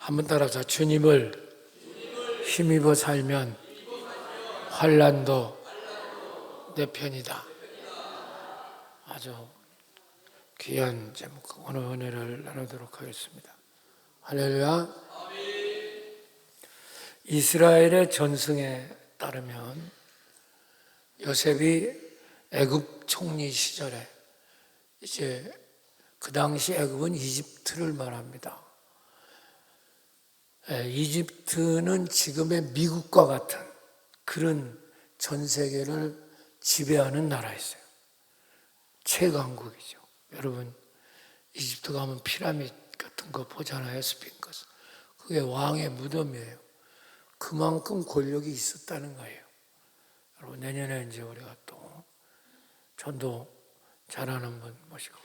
한번 따라서 주님을 힘입어 살면 환난도 내 편이다. 아주 귀한 제목, 오늘 은혜를 나누도록 하겠습니다. 할렐루야. 이스라엘의 전승에 따르면 요셉이 애굽 총리 시절에, 이제 그 당시 애굽은 이집트를 말합니다. 이집트는 지금의 미국과 같은 그런 전 세계를 지배하는 나라였어요. 최강국이죠. 여러분, 이집트 가면 피라미드 같은 거 보잖아요. 스핑크스. 그게 왕의 무덤이에요. 그만큼 권력이 있었다는 거예요. 여러분, 내년에 이제 우리가 또 전도 잘하는 분 모시고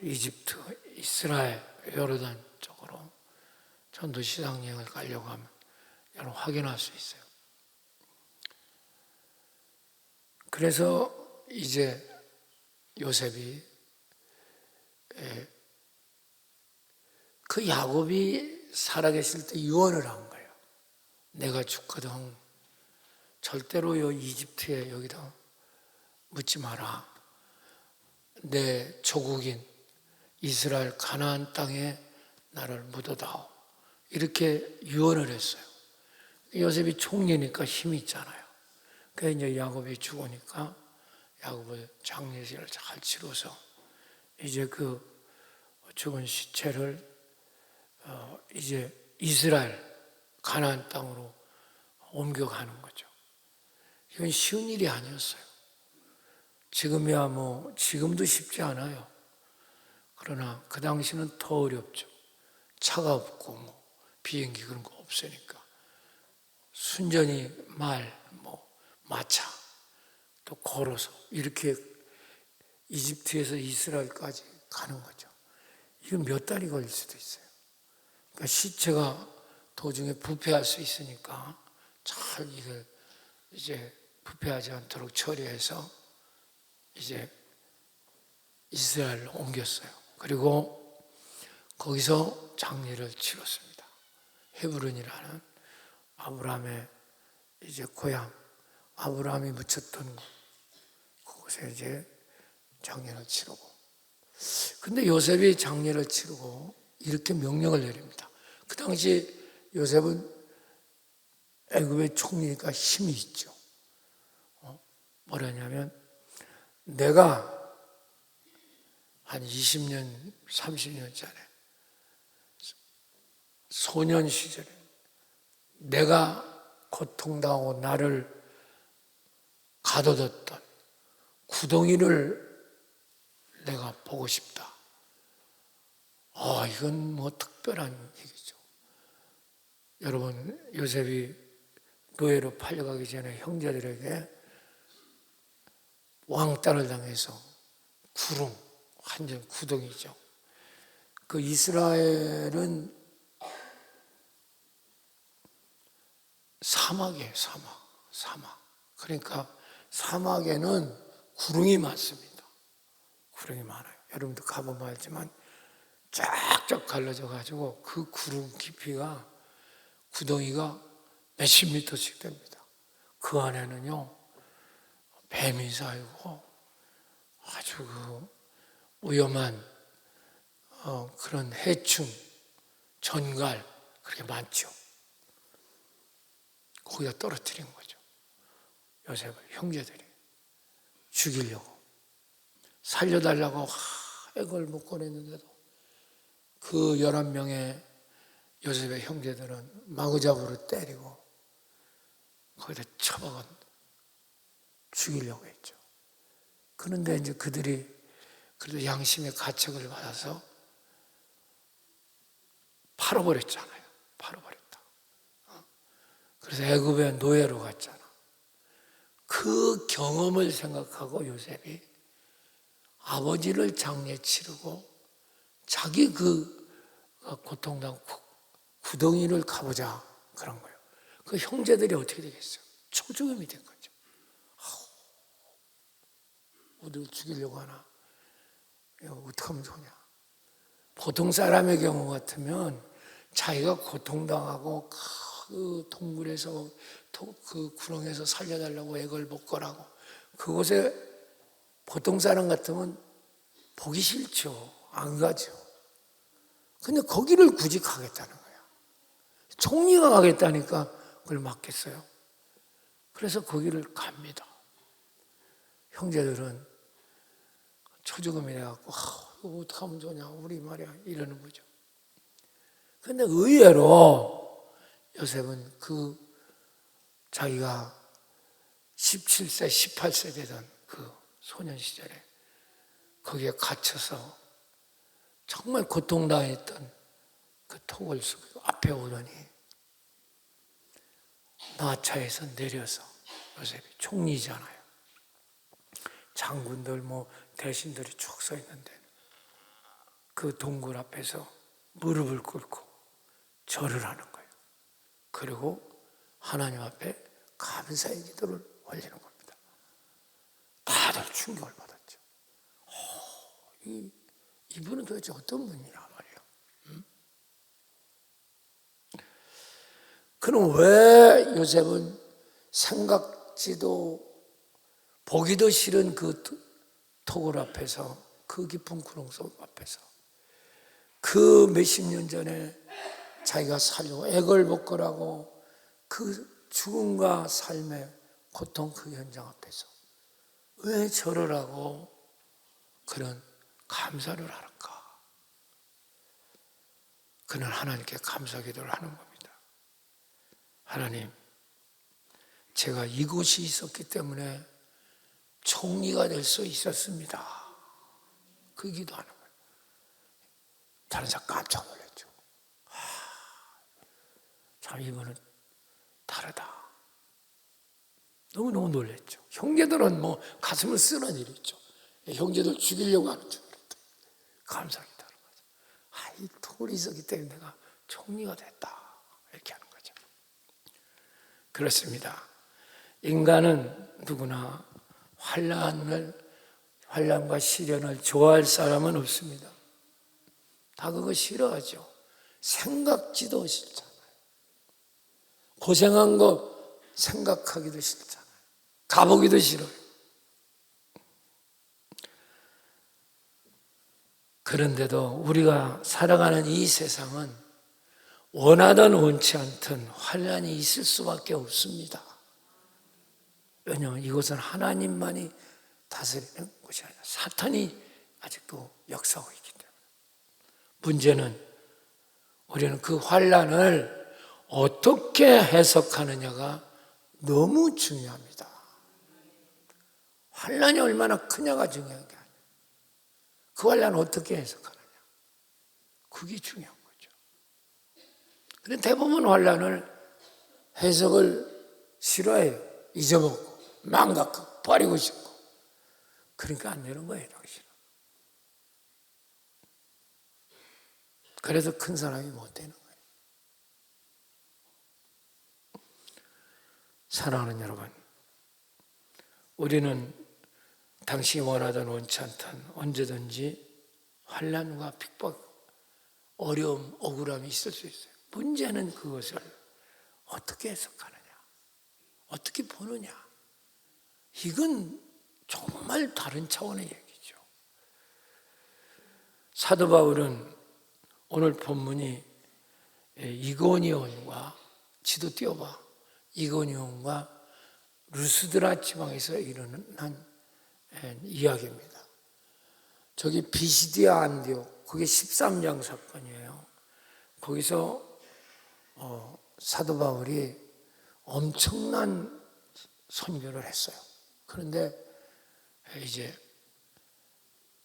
이집트, 이스라엘, 요르단 쪽으로 전도 시상 여행을 가려고 하면 여러분 확인할 수 있어요. 그래서 이제 요셉이 그 야곱이 살아계실 때 유언을 한 거예요. 내가 죽거든 절대로 이집트에 여기다 묻지 마라. 내 조국인 이스라엘 가나안 땅에 나를 묻어다오. 이렇게 유언을 했어요. 요셉이 총리니까 힘이 있잖아요. 그래서 이제 야곱이 죽으니까 야곱을 장례식을 잘 치러서 이제 그 죽은 시체를 이제 이스라엘 가나안 땅으로 옮겨가는 거죠. 이건 쉬운 일이 아니었어요. 지금이야 지금도 쉽지 않아요. 그러나 그 당시는 더 어렵죠. 차가 없고 비행기 그런 거 없으니까 순전히 마차 또 걸어서 이렇게 이집트에서 이스라엘까지 가는 거죠. 이건 몇 달이 걸릴 수도 있어요. 그러니까 시체가 도중에 부패할 수 있으니까 잘 이걸 이제 부패하지 않도록 처리해서 이제 이스라엘로 옮겼어요. 그리고 거기서 장례를 치렀습니다. 헤브론이라는 아브라함의 이제 고향, 아브라함이 묻혔던 그곳에 이제 장례를 치르고. 근데 요셉이 장례를 치르고 이렇게 명령을 내립니다. 그 당시 요셉은 애굽의 총리니까 힘이 있죠. 뭐라냐면 내가 한 20년, 30년 전에 소년 시절에 내가 고통당하고 나를 가둬뒀던 구덩이를 내가 보고 싶다. 이건 특별한 얘기죠. 여러분, 요셉이 노예로 팔려가기 전에 형제들에게 왕따를 당해서 완전 구덩이죠. 그 이스라엘은 사막이에요, 사막. 그러니까 사막에는 구릉이 많습니다. 구릉이 많아요. 여러분도 가보면 알지만 쫙쫙 갈라져 가지고 그 구릉 깊이가 구덩이가 몇십 미터씩 됩니다. 그 안에는요 뱀이 살고 아주 위험한 그런 해충, 전갈 그렇게 많죠. 거기다 떨어뜨린 거죠. 요셉을 형제들이 죽이려고 살려달라고 액을 묶어냈는데도 그 11명의 요셉의 형제들은 마구잡이로 때리고 거기다 쳐박아 죽이려고 했죠. 그런데 이제 그들이 그래도 양심의 가책을 받아서 팔아버렸잖아요. 팔아버렸다. 그래서 애굽의 노예로 갔잖아. 그 경험을 생각하고 요셉이 아버지를 장례 치르고 자기 그 고통당 구덩이를 가보자 그런 거예요. 그 형제들이 어떻게 되겠어요? 초죽음이 된 거죠. 우리를 죽이려고 하나? 이거 어떻게 하면 좋냐? 보통 사람의 경우 같으면 자기가 고통당하고 그 동굴에서 그 구렁에서 살려달라고 애걸복걸하고 그곳에 보통 사람 같으면 보기 싫죠. 안 가죠. 근데 거기를 굳이 가겠다는 거야. 총리가 가겠다니까 그걸 막겠어요. 그래서 거기를 갑니다. 형제들은 초조금이 돼갖고 이거 어떡하면 좋냐 우리 말이야 이러는 거죠. 근데 의외로 요셉은 그 자기가 17세, 18세 되던 그 소년 시절에 거기에 갇혀서 정말 고통당했던 그 톡을 쓰고 앞에 오더니 마차에서 내려서 요셉이 총리잖아요. 장군들 대신들이 쭉 서 있는데 그 동굴 앞에서 무릎을 꿇고 절을 하는 거예요. 그리고 하나님 앞에 감사의 기도를 올리는 겁니다. 다들 충격을 받았죠. 이분은 도대체 어떤 분이냐 말이에요. 그럼 왜 요셉은 생각지도 보기도 싫은 그 토굴 앞에서 그 깊은 구렁 속 앞에서 그 몇십 년 전에 자기가 살려고 애걸복걸하고 그 죽음과 삶의 고통 그 현장 앞에서 왜 절을 하고 그런 감사를 하는가? 그는 하나님께 감사 기도를 하는 겁니다. 하나님, 제가 이곳이 있었기 때문에 총리가 될 수 있었습니다. 그 기도하는 거예요. 다른 사람 깜짝 놀랐죠. 참 이거는 다르다. 너무너무 놀랐죠. 형제들은 가슴을 쓰는 일이죠. 형제들 죽이려고 하는 줄 알았다. 감사합니다. 이 돌이 있었기 때문에 내가 총리가 됐다. 이렇게 하는 거죠. 그렇습니다. 인간은 누구나 환난과 시련을 좋아할 사람은 없습니다. 다 그거 싫어하죠. 생각지도 싫잖아요. 고생한 거 생각하기도 싫잖아요. 가보기도 싫어요. 그런데도 우리가 살아가는 이 세상은 원하든 원치 않든 환난이 있을 수밖에 없습니다. 왜냐하면 이곳은 하나님만이 다스리는 곳이 아니라 사탄이 아직도 역사하고 있기 때문에. 문제는 우리는 그 환난을 어떻게 해석하느냐가 너무 중요합니다. 환난이 얼마나 크냐가 중요한 게 아니에요. 그 환난을 어떻게 해석하느냐. 그게 중요한 거죠. 그런데 대부분 환난을 해석을 싫어해요. 잊어먹고 망각하고 버리고 싶고. 그러니까 안 되는 거예요, 당신은. 그래서 큰 사람이 못 되는 거예요. 사랑하는 여러분, 우리는 당신이 원하든 원치 않든 언제든지 환난과 핍박, 어려움, 억울함이 있을 수 있어요. 문제는 그것을 어떻게 해석하느냐, 어떻게 보느냐. 이건 정말 다른 차원의 얘기죠. 사도 바울은 오늘 본문이 이고니온과 지도 띄워봐. 이고니온과 루스드라 지방에서 일어난 이야기입니다. 저기 비시디아 안디옥, 그게 13장 사건이에요. 거기서 사도 바울이 엄청난 선교를 했어요. 그런데 이제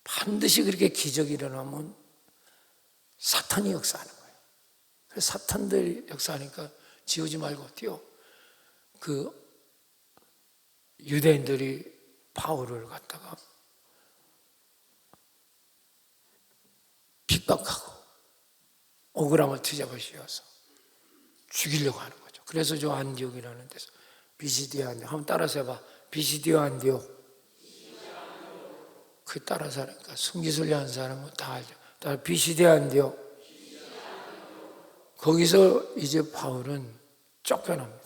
반드시 그렇게 기적이 일어나면 사탄이 역사하는 거예요. 그래서 사탄들이 역사하니까 지우지 말고 뛰어. 그 유대인들이 바울을 갖다가 핍박하고 억울함을 뒤잡아씌워서 죽이려고 하는 거죠. 그래서 저 안디옥이라는 데서 비시디아 안디옥 한번 따라서 해봐. 비시디아 안디옥. 그 따라서 하니까 숨기술려 한 사람은 다 알죠. 비시디아 안디옥. 거기서 이제 바울은 쫓겨납니다.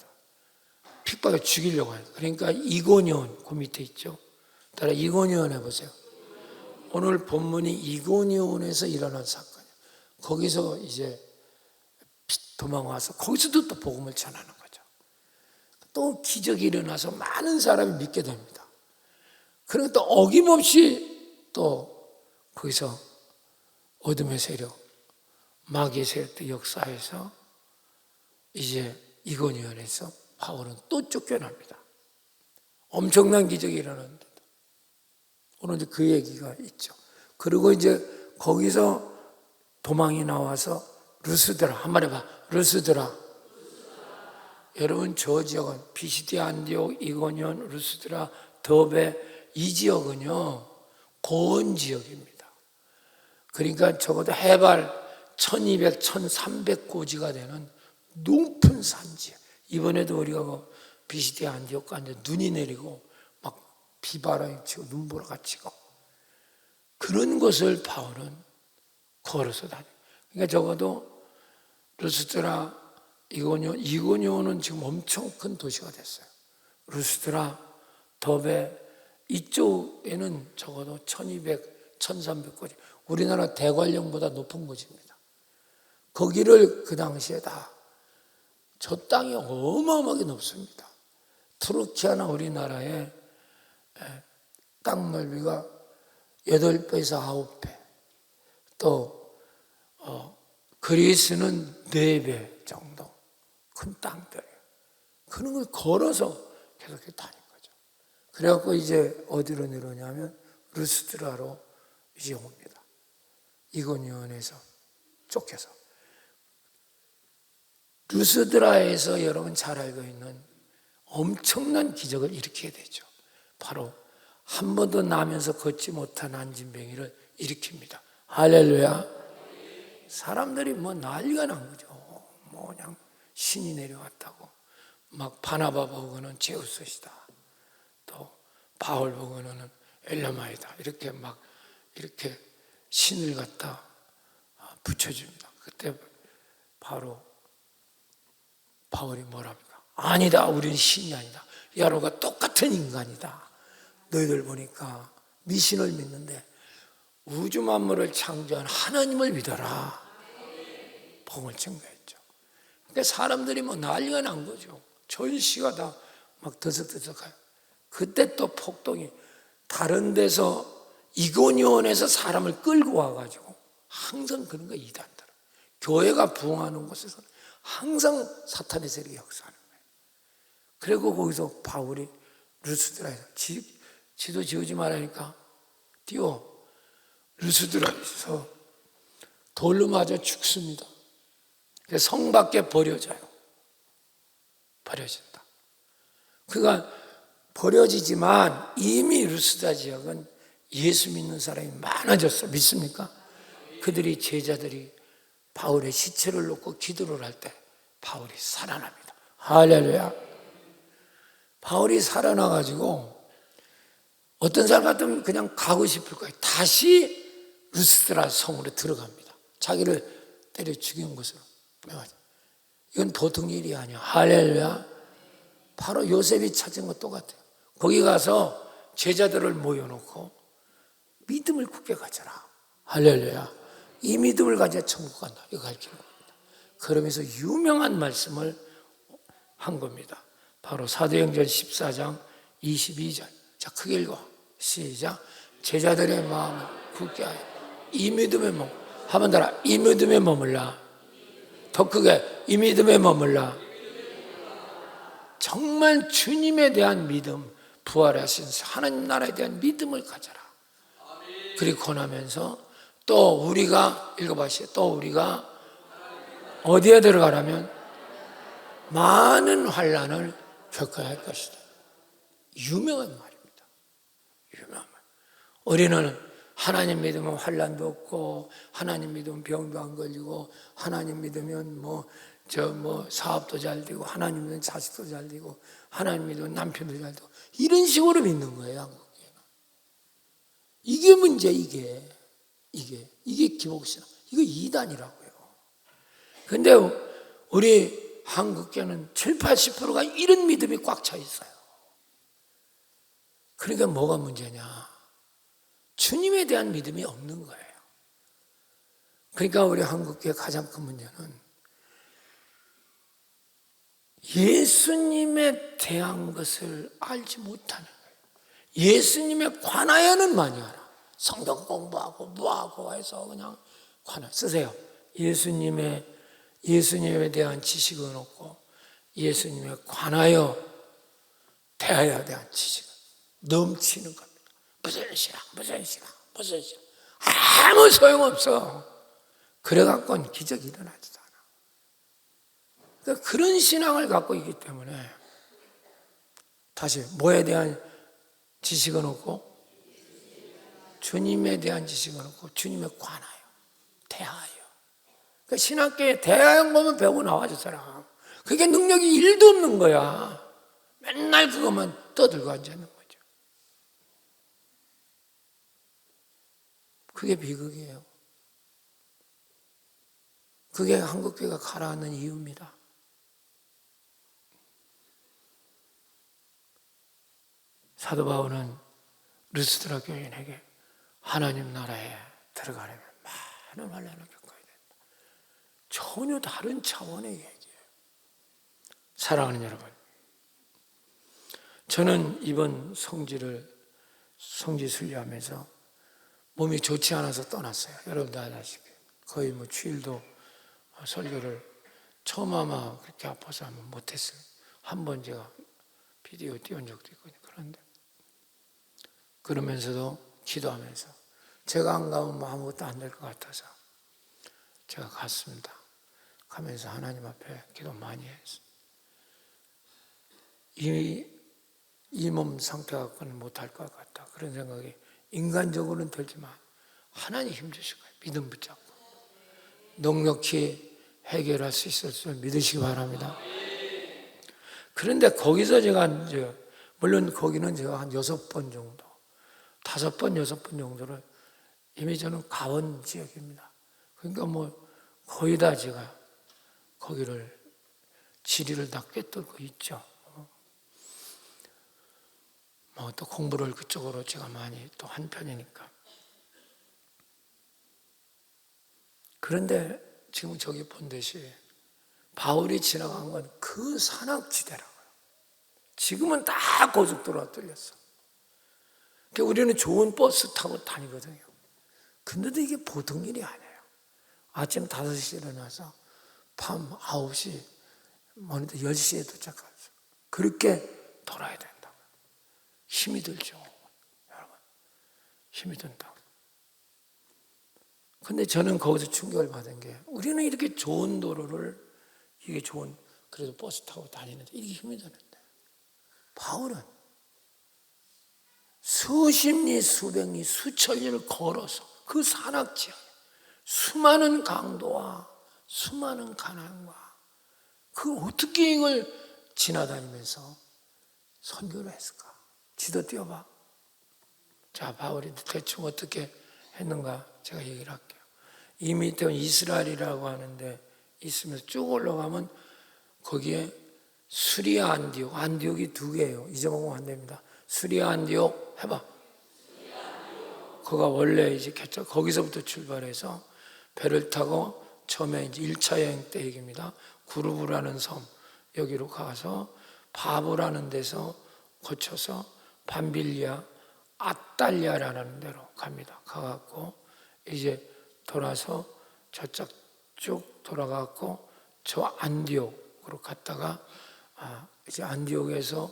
핍박에 죽이려고 해요. 그러니까 이고니온, 그 밑에 있죠. 따라 이고니온 해보세요. 오늘 본문이 이고니온에서 일어난 사건이에요. 거기서 이제 도망와서 거기서도 또 복음을 전하는 거죠. 또 기적이 일어나서 많은 사람이 믿게 됩니다. 그리고 또 어김없이 또 거기서 어둠의 세력, 마귀의 세력도 역사해서 이제 이고니온에서 바울은 또 쫓겨납니다. 엄청난 기적이 일어났는데 오늘 이제 그 얘기가 있죠. 그리고 이제 거기서 도망이 나와서 루스드라, 한번 해봐. 루스드라. 여러분 저 지역은 피시디, 안디옥, 이고니온, 루스드라, 더베 이 지역은요 고원 지역입니다. 그러니까 적어도 해발 1200, 1300 고지가 되는 높은 산지예요. 이번에도 우리가 피시디, 안디옥 가는데 눈이 내리고 막 비바람이 치고 눈보라가 치고 그런 곳을 바울은 걸어서 다녀요. 그러니까 적어도 루스드라, 이고니온은 지금 엄청 큰 도시가 됐어요. 루스드라, 더베 이쪽에는 적어도 1200, 1300거지. 우리나라 대관령보다 높은 곳입니다. 거기를 그 당시에 다 저 땅이 어마어마하게 높습니다. 투르키아나 우리나라의 땅 넓이가 8배에서 9배, 또 그리스는 4배 정도 큰 땅들이에요. 그런 걸 걸어서 계속 다닌 거죠. 그래갖고 이제 어디로 내려오냐면 루스드라로 이제 옵니다. 이고니온에서 쫓겨서. 루스드라에서 여러분 잘 알고 있는 엄청난 기적을 일으키게 되죠. 바로 한 번도 나면서 걷지 못한 안진뱅이를 일으킵니다. 할렐루야. 사람들이 뭐 난리가 난 거죠. 뭐 그냥 신이 내려왔다고. 막 바나바 보고는 제우스시다. 또 바울 보고는 엘라마이다. 이렇게 막 이렇게 신을 갖다 붙여줍니다. 그때 바로 바울이 뭐랍니까? 아니다. 우리는 신이 아니다. 야로가 똑같은 인간이다. 너희들 보니까 미신을 믿는데 우주 만물을 창조한 하나님을 믿어라. 복음을 증거했죠. 그러니까 사람들이 뭐 난리가 난 거죠. 전시가 다 막 더석더석해요. 그때 또 폭동이 다른 데서 이고니온에서 사람을 끌고 와가지고 항상 그런 거 이단들. 교회가 부흥하는 곳에서는 항상 사탄의 세력이 역사하는 거예요. 그리고 거기서 바울이 루스드라에서 지도 지우지 말라니까 뛰어 루스드라에서 돌로 맞아 죽습니다. 성 밖에 버려져요. 버려진다. 그가 버려지지만 이미 루스드라 지역은 예수 믿는 사람이 많아졌어. 믿습니까? 그들이 제자들이 바울의 시체를 놓고 기도를 할 때 바울이 살아납니다. 할렐루야. 바울이 살아나가지고 어떤 사람 같으면 그냥 가고 싶을 거예요. 다시 루스드라 성으로 들어갑니다. 자기를 때려 죽인 것으로. 이건 보통 일이 아니야. 할렐루야. 바로 요셉이 찾은 것 똑같아요. 거기 가서 제자들을 모여놓고 믿음을 굳게 가져라. 할렐루야. 이 믿음을 가져야 천국 간다. 이거 가르치는 겁니다. 그러면서 유명한 말씀을 한 겁니다. 바로 사도행전 14장 22절. 자, 크게 읽어. 시작. 제자들의 마음을 굳게 하여 이 믿음에 한번 더라. 이 믿음에 머물라. 더 크게 이 믿음에 머물라. 정말 주님에 대한 믿음, 부활하신 하나님 나라에 대한 믿음을 가져라. 그리고 나면서 또 우리가 읽어봐시죠. 또 우리가 어디에 들어가라면 많은 환난을 겪어야 할 것이다. 유명한 말입니다. 유명한 말. 우리는 하나님 믿으면 환난도 없고 하나님 믿으면 병도 안 걸리고 하나님 믿으면 사업도 잘 되고 하나님 믿으면 자식도 잘 되고 하나님 믿으면 남편도 잘 되고 이런 식으로 믿는 거예요. 한국에는. 이게 문제. 이게 기복신앙. 이거 이단이라고요. 근데 우리 한국교회는 7, 80%가 이런 믿음이 꽉 차 있어요. 그러니까 뭐가 문제냐? 주님에 대한 믿음이 없는 거예요. 그러니까 우리 한국교회 가장 큰 문제는 예수님에 대한 것을 알지 못하는 거예요. 예수님에 관하여는 많이 알아. 성경 공부하고 뭐하고 해서 그냥 관하 쓰세요. 예수님에 대한 지식은 없고 예수님에 관하여 대하여야 대한 지식은 넘치는 겁니다. 무슨 신앙 아무 소용없어. 그래갖고는 기적이 일어나지도 않아. 그러니까 그런 신앙을 갖고 있기 때문에 다시 뭐에 대한 지식은 없고 주님에 대한 지식은 없고 주님에 관하여 대하여. 그러니까 신학교에 대하여 보면 배우고 나와저 사람. 그게 능력이 1도 없는 거야. 맨날 그것만 떠들고 앉아있는 거죠. 그게 비극이에요. 그게 한국교회가 가라앉는 이유입니다. 사도 바울은 르스드라 교인에게 하나님 나라에 들어가려면 많은 환난을 겪어야 된다. 전혀 다른 차원의 얘기예요. 사랑하는 여러분, 저는 이번 성지 순례하면서 몸이 좋지 않아서 떠났어요. 여러분도 아시다시피 거의 주일도 설교를 처음 아마 그렇게 아파서 하면 못했어요. 한 번 제가 비디오 띄운 적도 있고. 그런데 그러면서도 기도하면서 제가 안 가면 아무것도 안 될 것 같아서 제가 갔습니다. 가면서 하나님 앞에 기도 많이 했어요. 이 몸 상태 갖고는 못할 것 같다. 그런 생각이 인간적으로는 들지만 하나님 힘주실 거예요. 믿음 붙잡고 넉넉히 해결할 수 있을 줄 믿으시기 바랍니다. 그런데 거기서 제가 물론 거기는 제가 한 6번 정도 5번, 6번 정도를 이미 저는 가본 지역입니다. 그러니까 거의 다 제가 거기를 지리를 다 꿰뚫고 있죠. 또 공부를 그쪽으로 제가 많이 또 한 편이니까. 그런데 지금 저기 본 듯이 바울이 지나간 건 그 산악지대라고요. 지금은 다 고속도로가 뚫렸어. 그러니까 우리는 좋은 버스 타고 다니거든요. 근데도 이게 보통 일이 아니에요. 아침 5시에 일어나서 밤 9시, 어느덧 10시에 도착하죠. 그렇게 돌아야 된다고요. 힘이 들죠. 여러분, 힘이 든다고. 근데 저는 거기서 충격을 받은 게 우리는 이렇게 좋은 도로를 이게 좋은 그래도 버스 타고 다니는데 이게 힘이 드는데 바울은 수십리, 수백리, 수천리를 걸어서 그 산악지역 수많은 강도와 수많은 가난과 그 어떻게 이걸 지나다니면서 선교를 했을까? 지도 띄워봐. 자, 바울이 대충 어떻게 했는가 제가 얘기를 할게요. 이 밑에 이스라엘이라고 하는데 있으면서 쭉 올라가면 거기에 수리아 안디옥, 안디옥이 2개예요. 잊어먹으면 안 됩니다. 수리아 안디옥 해봐. 그가 원래 이제 거기서부터 출발해서 배를 타고 처음에 이제 1차 여행 때 얘기입니다. 구르브라는 섬 여기로 가서 바브라는 데서 거쳐서 밤빌리아, 아탈리아라는 데로 갑니다. 가갖고 이제 돌아서 저쪽 쭉 돌아가고 저 안디옥으로 갔다가 이제 안디옥에서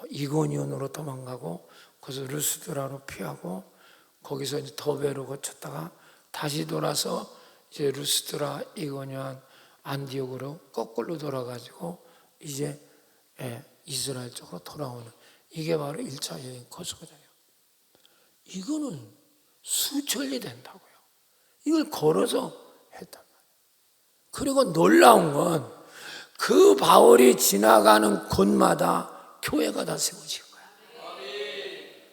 이고니온으로 도망가고 거기서 루스드라로 피하고 거기서 이제 더베로 거쳤다가 다시 돌아서 이제 루스드라, 이고니온, 안디옥으로 거꾸로 돌아가지고 이제 이스라엘 쪽으로 돌아오는 이게 바로 1차 여행 코스거든요. 이거는 수천리 된다고요. 이걸 걸어서 했단 말이에요. 그리고 놀라운 건 그 바울이 지나가는 곳마다 교회가 다 세워진 거야.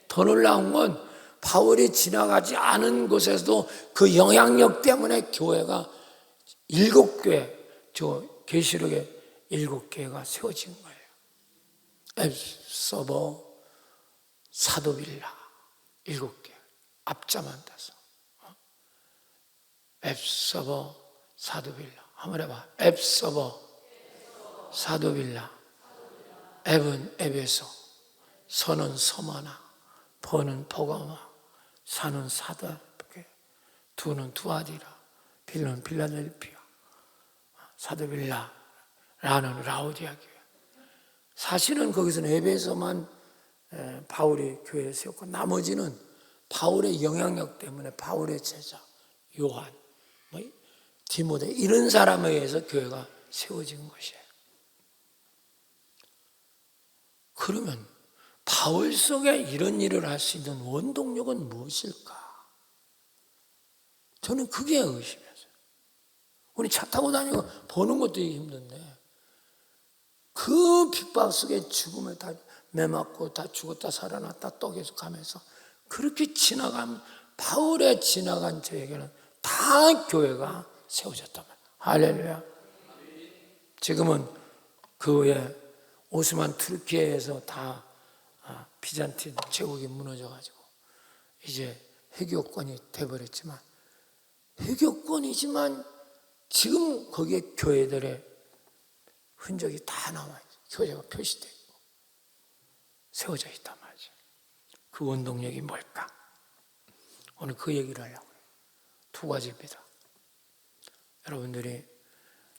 더 놀라운 건 바울이 지나가지 않은 곳에서도 그 영향력 때문에 교회가 7교회, 저 계시록에 7개가 세워진 거예요. 앱서버, 사도빌라 7개 앞자만 따서 앱서버, 사도빌라 한번 해봐. 앱서버, 사도빌라. 앱은 에베소, 서는 서마나, 버는 버가마, 사는 사다, 두는 두아디라, 빌는 빌라델피아, 사도빌라라는 라오디아 교회. 사실은 거기서는 에베소만 바울이 교회에 세웠고 나머지는 바울의 영향력 때문에 바울의 제자 요한, 디모데 이런 사람에 의해서 교회가 세워진 것이에요. 그러면 바울 속에 이런 일을 할 수 있는 원동력은 무엇일까? 저는 그게 의심이었어요. 우리 차 타고 다니고 보는 것도 힘든데 그 핍박 속에 죽음에 다 매맞고 다 죽었다 살아났다 또 계속 가면서 그렇게 지나간 바울의 지나간 저에게는 다 교회가 세워졌단 말이에요. 할렐루야. 지금은 그 후에 오스만 투르키에서 다 비잔틴 제국이 무너져가지고 이제 회교권이 돼버렸지만 회교권이지만 지금 거기에 교회들의 흔적이 다 남아있어요. 교회가 표시되어 있고 세워져 있단 말이죠. 그 원동력이 뭘까? 오늘 그 얘기를 하려고 해요. 2가지입니다. 여러분들이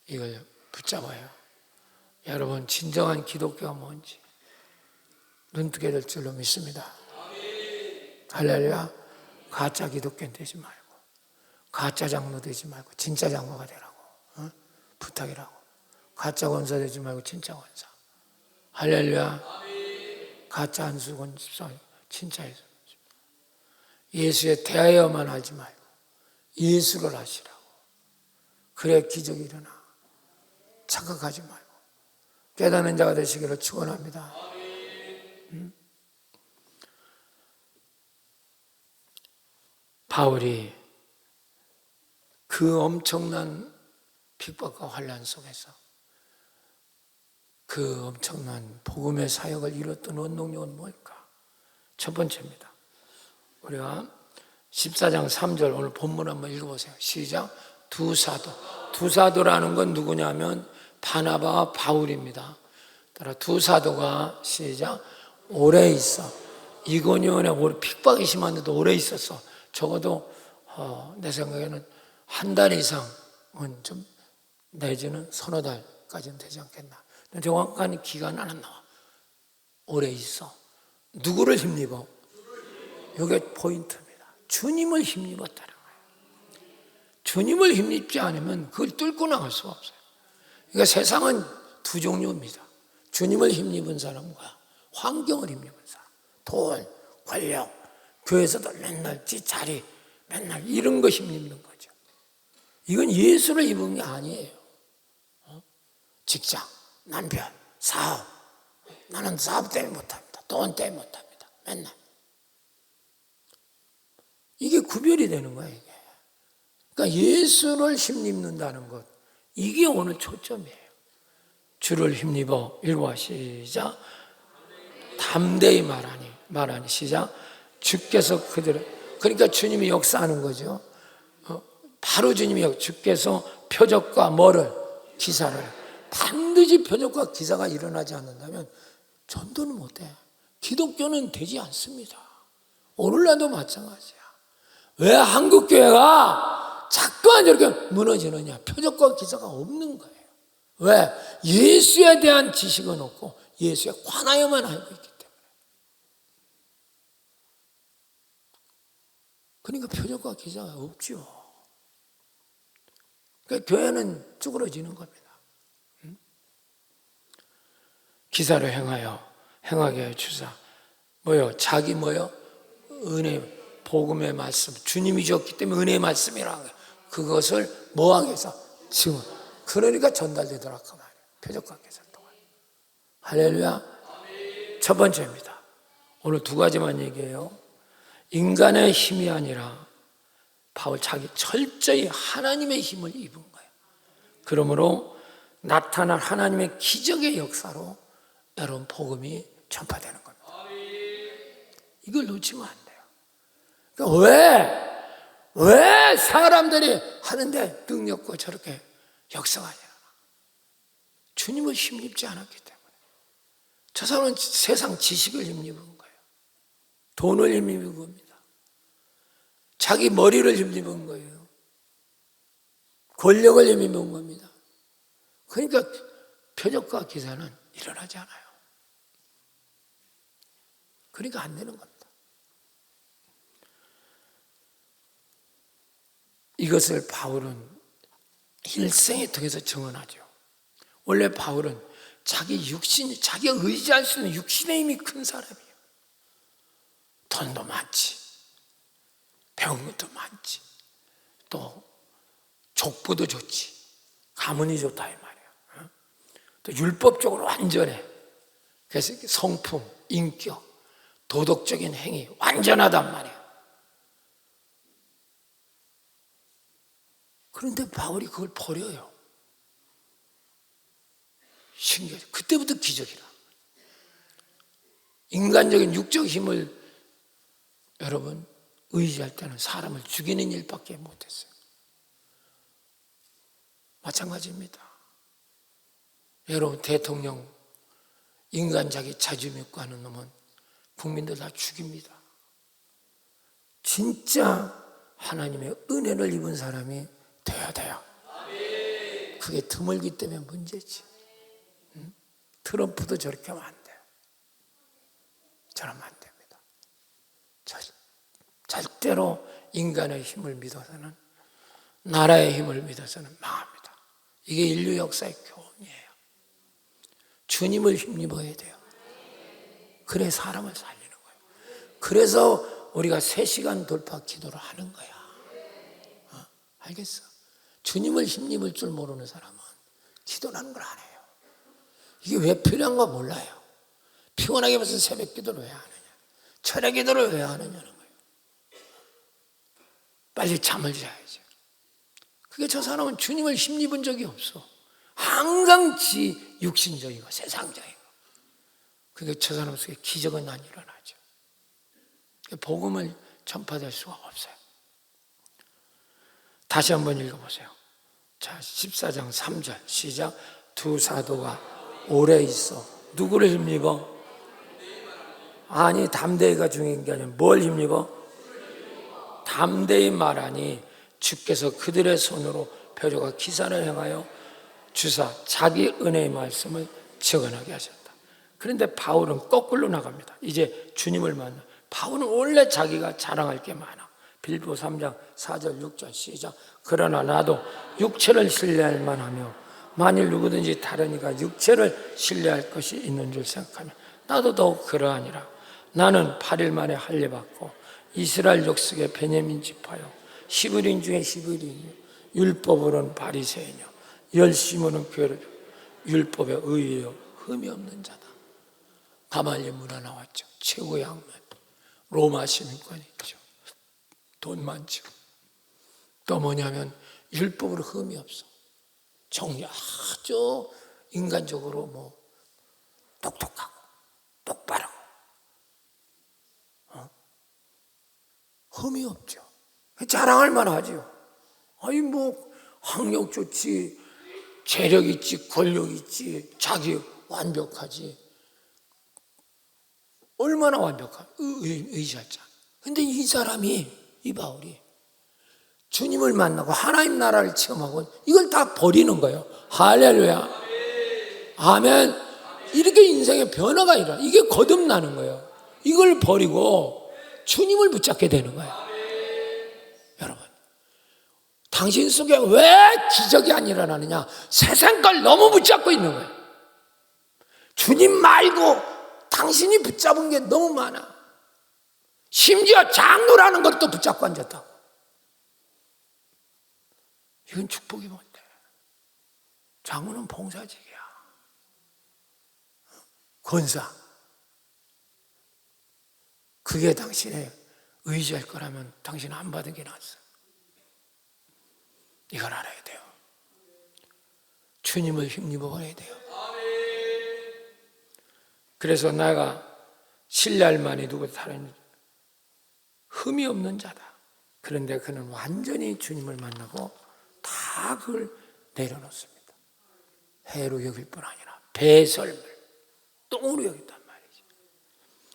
이걸 붙잡아요. 여러분 진정한 기독교가 뭔지 눈뜨게 될 줄로 믿습니다. 할렐루야. 가짜 기독교 되지 말고 가짜 장로 되지 말고 진짜 장로가 되라고 부탁이라고. 가짜 권사 되지 말고 진짜 권사. 할렐루야. 가짜 안수권 집사 진짜 예수. 예수에 대하여만 하지 말고 예수를 하시라고. 그래 기적이 일어나. 착각하지 말고 깨닫는 자가 되시기를 축원합니다. 바울이 그 엄청난 핍박과 환난 속에서 그 엄청난 복음의 사역을 이뤘던 원동력은 뭘까? 첫 번째입니다. 우리가 14장 3절 오늘 본문 한번 읽어보세요. 시작. 두 사도라는 건 누구냐면 바나바와 바울입니다. 따라 두 사도가 시작. 오래 있어. 이고니온에 핍박이 심한데도 오래 있었어. 적어도 내 생각에는 한 달 이상은 좀 내지는 서너 달까지는 되지 않겠나. 정확한 기간은 안 나와. 오래 있어. 누구를 힘입어? 이게 포인트입니다. 주님을 힘입었다는 거예요. 주님을 힘입지 않으면 그걸 뚫고 나갈 수가 없어요. 그러니까 세상은 두 종류입니다. 주님을 힘입은 사람과 환경을 힘입은 사람. 돈, 권력, 교회에서도 맨날 자리, 맨날 이런 거 힘입는 거죠. 이건 예수를 입은 게 아니에요. 직장, 남편, 사업. 나는 사업 때문에 못합니다. 돈 때문에 못합니다. 맨날. 이게 구별이 되는 거예요. 이게. 그러니까 예수를 힘입는다는 것. 이게 오늘 초점이에요. 주를 힘입어. 읽어봐. 시작. 담대히 말하니. 시작. 주께서 그들을. 그러니까 주님이 역사하는 거죠. 바로 주님이 주께서 표적과 기사를. 반드시 표적과 기사가 일어나지 않는다면 전도는 못해. 기독교는 되지 않습니다. 오늘날도 마찬가지야. 왜 한국교회가 자꾸만 저렇게 무너지느냐? 표적과 기사가 없는 거예요. 왜? 예수에 대한 지식은 없고 예수에 관하여만 알고 있기 때문에. 그러니까 표적과 기사가 없죠. 그러니까 교회는 쭈그러지는 겁니다. 기사를 행하게 하여 주사. 자기 은혜, 복음의 말씀. 주님이 줬기 때문에 은혜의 말씀이라는 거예요. 그것을 뭐하게 해서? 지금. 그러니까 전달되더라 그 말이에요. 표적과 기사 동안. 할렐루야. 첫 번째입니다. 오늘 2가지만 얘기해요. 인간의 힘이 아니라 바울 자기 철저히 하나님의 힘을 입은 거예요. 그러므로 나타난 하나님의 기적의 역사로 여러분 복음이 전파되는 겁니다. 이걸 놓치면 안 돼요. 그러니까 왜 사람들이 하는데 능력과 저렇게 역사가 아니라 주님을 힘입지 않았기 때문에. 저 사람은 세상 지식을 힘입은 거예요. 돈을 힘입은 겁니다. 자기 머리를 힘입은 거예요. 권력을 힘입은 겁니다. 그러니까 표적과 기사는 일어나지 않아요. 그러니까 안 되는 겁니다. 이것을 바울은 일생에 통해서 증언하죠. 원래 바울은 자기가 의지할 수 있는 육신의 힘이 큰 사람이에요. 돈도 많지, 배운 것도 많지, 또 족보도 좋지, 가문이 좋다 이 말이에요. 또 율법적으로 완전해. 그래서 성품, 인격, 도덕적인 행위 완전하단 말이에요. 그런데 바울이 그걸 버려요. 신기하죠. 그때부터 기적이라. 인간적인 육적 힘을 여러분 의지할 때는 사람을 죽이는 일밖에 못했어요. 마찬가지입니다. 여러분 대통령 인간 자기 자주 믿고 하는 놈은 국민들 다 죽입니다. 진짜 하나님의 은혜를 입은 사람이 돼야 돼요. 그게 드물기 때문에 문제지. 트럼프도 저렇게 하면 안 돼요. 저러면 안 됩니다. 절대로 인간의 힘을 믿어서는, 나라의 힘을 믿어서는 망합니다. 이게 인류 역사의 교훈이에요. 주님을 힘입어야 돼요. 그래 사람을 살리는 거예요. 그래서 우리가 3시간 돌파 기도를 하는 거야. 알겠어? 주님을 힘입을 줄 모르는 사람은 기도라는 걸 안 해요. 이게 왜 필요한가 몰라요. 피곤하게 무슨 새벽 기도를 왜 하느냐, 철야 기도를 왜 하느냐는 거예요. 빨리 잠을 자야죠. 그게 저 사람은 주님을 힘입은 적이 없어. 항상 지 육신적이고 세상적이고. 그게 저 사람 속에 기적은 안 일어나죠. 복음을 전파될 수가 없어요. 다시 한번 읽어보세요. 자, 14장 3절 시작. 두 사도가 오래 있어 누구를 힘입어? 아니 담대히가 중요한 게 아니라 뭘 힘입어? 담대히 말하니 주께서 그들의 손으로 표적과 기사를 행하여 주사 자기 은혜의 말씀을 증언하게 하셨다. 그런데 바울은 거꾸로 나갑니다. 이제 주님을 만나. 바울은 원래 자기가 자랑할 게 많아. 빌보 3장 4절 6절 시작. 그러나 나도 육체를 신뢰할 만하며 만일 누구든지 다른 이가 육체를 신뢰할 것이 있는 줄 생각하면 나도 더욱 그러하니라. 나는 8일 만에 할례받고 이스라엘 족속의 베냐민 지파요, 히브리인 중에 히브리인이요, 율법으로는 바리새인이요, 열심으로는 교회를 율법에 의해요, 흠이 없는 자다. 가말리엘 문화 나왔죠. 최고의 학문, 로마 시민권이 있죠. 돈 많죠. 또 뭐냐면 율법으로 흠이 없어. 정리 아주 인간적으로 뭐 똑똑하고 똑바르고 흠이 없죠. 자랑할 만하죠. 아니 뭐 학력 좋지, 재력 있지, 권력 있지, 자기 완벽하지. 얼마나 완벽한 의지할 자. 근데 이 사람이, 이 바울이 주님을 만나고 하나님 나라를 체험하고 이걸 다 버리는 거예요. 할렐루야. 아멘. 이렇게 인생의 변화가 일어나. 이게 거듭나는 거예요. 이걸 버리고 주님을 붙잡게 되는 거예요. 여러분, 당신 속에 왜 기적이 안 일어나느냐? 세상 걸 너무 붙잡고 있는 거예요. 주님 말고 당신이 붙잡은 게 너무 많아. 심지어 장로라는 것도 붙잡고 앉았다고. 이건 축복이 뭔데? 장로는 봉사직이야. 권사. 그게 당신의 의지할 거라면 당신 안 받은 게 낫어. 이걸 알아야 돼요. 주님을 힘입어 버려야 돼요. 그래서 내가 신뢰할 만이 누구 다른 흠이 없는 자다. 그런데 그는 완전히 주님을 만나고 다 그걸 내려놓습니다. 해로 여길 뿐 아니라 배설물, 똥으로 여겼단 말이죠.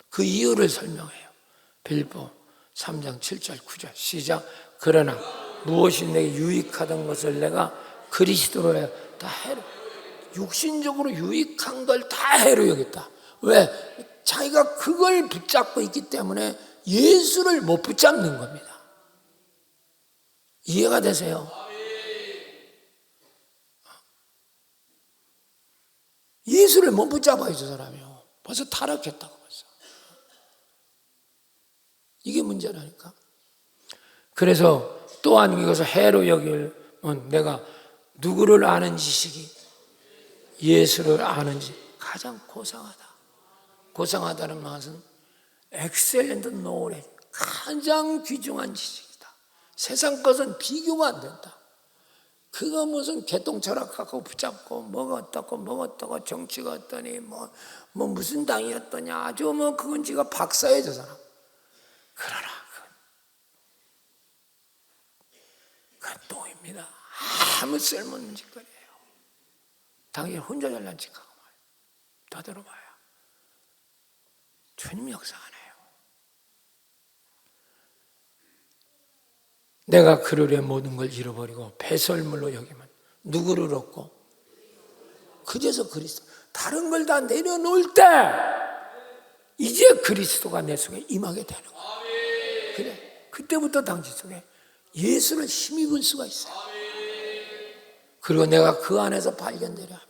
그 이유를 설명해요. 빌보 3장 7절 9절 시작. 그러나 무엇이 내게 유익하던 것을 내가 그리스도로 다 해로, 육신적으로 유익한 걸 다 해로 여겼다. 왜? 자기가 그걸 붙잡고 있기 때문에 예수를 못 붙잡는 겁니다. 이해가 되세요? 예수를 못 붙잡아요, 저 사람이요. 벌써 타락했다고 벌써. 이게 문제라니까. 그래서 또한 이것을 해로 여기면 내가 누구를 아는 지식이 예수를 아는지 가장 고상하다. 고상하다는 말은 엑셀런트 노래, 가장 귀중한 지식이다. 세상 것은 비교가 안 된다. 그거 무슨 개똥철학하고 붙잡고 뭐가 어떻고 정치가 어떠니 뭐 무슨 당이었더냐 아주 그건 지가 박사예요, 저 사람. 그러나 그건 똥입니다. 아무 쓸모없는 짓거리예요. 당연히 혼자 잘난 척하고 말이에요. 더 들어봐요. 주님 역사 안 해요. 내가 그를 위해 모든 걸 잃어버리고 배설물로 여기면 누구를 얻고 그제서 그리스도, 다른 걸 다 내려놓을 때 이제 그리스도가 내 속에 임하게 되는 거예요. 그래, 그때부터 당신 속에 예수를 힘입을 수가 있어요. 그리고 내가 그 안에서 발견되려 하면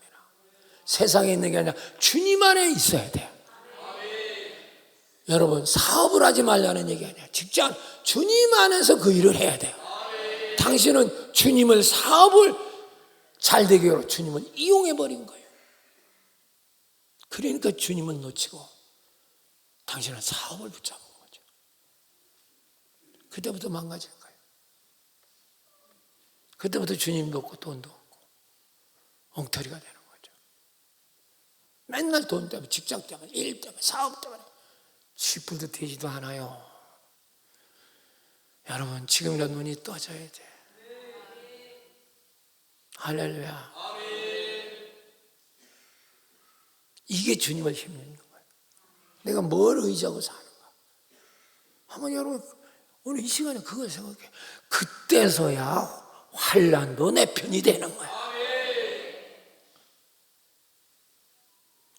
세상에 있는 게 아니라 주님 안에 있어야 돼요. 여러분, 사업을 하지 말라는 얘기 아니야. 직장, 주님 안에서 그 일을 해야 돼요. 당신은 주님을, 사업을 잘 되게 하러 주님을 이용해버린 거예요. 그러니까 주님은 놓치고 당신은 사업을 붙잡은 거죠. 그때부터 망가진 거예요. 그때부터 주님도 없고 돈도 없고 엉터리가 되는 거죠. 맨날 돈 때문에, 직장 때문에, 일 때문에, 사업 때문에 쥐뿔도 되지도 않아요. 여러분, 지금이라도 눈이 떠져야 돼. 할렐루야. 이게 주님을 힘입는 거예요. 내가 뭘 의지하고 사는가. 한번 여러분, 오늘 이 시간에 그걸 생각해. 그때서야 환난도 내 편이 되는 거야.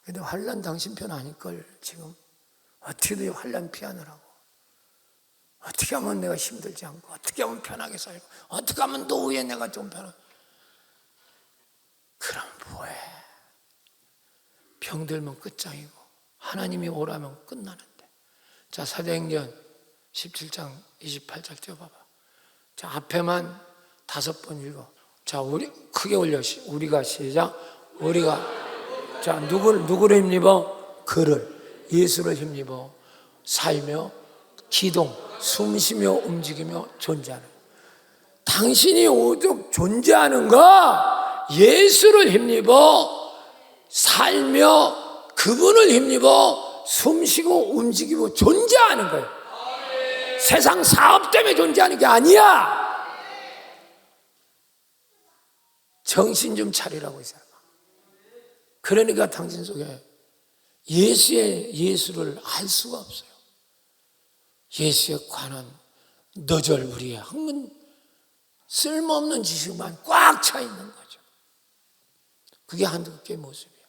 근데 환난 당신 편 아닐걸, 지금. 어떻게든 환난 피하느라고. 어떻게 하면 내가 힘들지 않고, 어떻게 하면 편하게 살고, 어떻게 하면 노후에 내가 좀 편하게. 그럼 뭐해? 병들면 끝장이고 하나님이 오라면 끝나는데. 자, 사도행전 17장 28절 띄워봐봐. 자, 앞에만 5번 읽어. 자, 우리 크게 올려. 우리가 시작. 우리가, 자, 누구를 힘입어? 그를, 예수를 힘입어 살며 기동, 숨쉬며 움직이며 존재하는. 당신이 오직 존재하는 거, 예수를 힘입어 살며 그분을 힘입어 숨쉬고 움직이고 존재하는 거예요. 세상 사업 때문에 존재하는 게 아니야. 정신 좀 차리라고 이 사람아. 그러니까 당신 속에 예수를 알 수가 없어요. 예수에 관한 너절부리에 한번 쓸모없는 지식만 꽉 차 있는 거죠. 그게 한두 개의 모습이에요.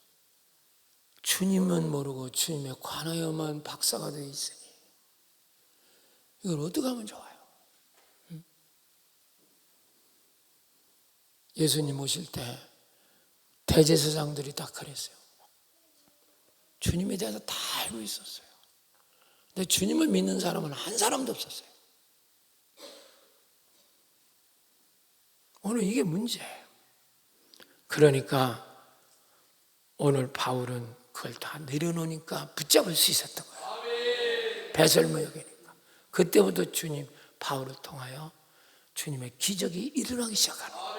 주님은 모르고 주님에 관하여만 박사가 되어 있으니 이걸 어떻게 하면 좋아요? 예수님 오실 때 대제사장들이 다 그랬어요. 주님에 대해서 다 알고 있었어요. 근데 주님을 믿는 사람은 한 사람도 없었어요. 오늘 이게 문제예요. 그러니까 오늘 바울은 그걸 다 내려놓으니까 붙잡을 수 있었던 거예요. 배설물 여기니까. 그때부터 주님, 바울을 통하여 주님의 기적이 일어나기 시작하는 거예요.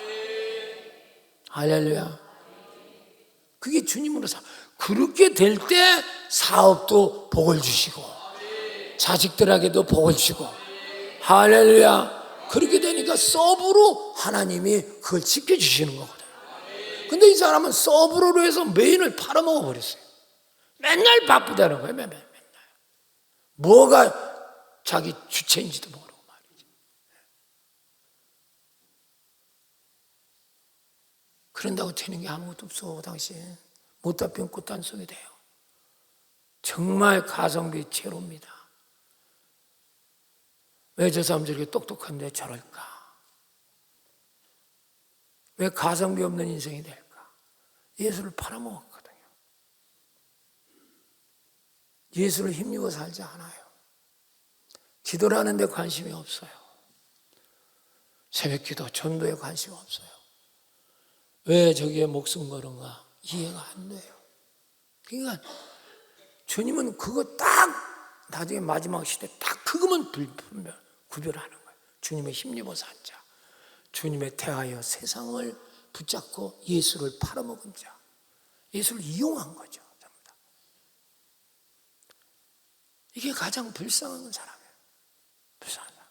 할렐루야. 그게 주님으로 그렇게 될 때 사업도 복을 주시고 자식들에게도 복을 주시고 할렐루야. 그렇게 되니까 서브로 하나님이 그걸 지켜주시는 거거든요. 근데 이 사람은 서브로 해서 메인을 팔아먹어 버렸어요. 맨날 바쁘다는 거예요. 맨날. 뭐가 자기 주체인지도 모르고 말이죠. 그런다고 되는 게 아무것도 없어. 당신 못다 피운 꽃단 속이 돼요. 정말 가성비 제로입니다. 왜 저 사람 저렇게 똑똑한데 저럴까? 왜 가성비 없는 인생이 될까? 예수를 팔아먹었거든요. 예수를 힘입어 살지 않아요. 기도를 하는데 관심이 없어요. 새벽기도, 전도에 관심 없어요. 왜 저기에 목숨 거는가? 이해가 안 돼요. 그러니까 주님은 그거 딱 나중에 마지막 시대 딱 그것만 구별하는 거예요. 주님의 힘입어 산 자, 주님의 태하여 세상을 붙잡고 예수를 팔아먹은 자, 예수를 이용한 거죠. 전부 다. 이게 가장 불쌍한 사람이에요. 불쌍한 사람.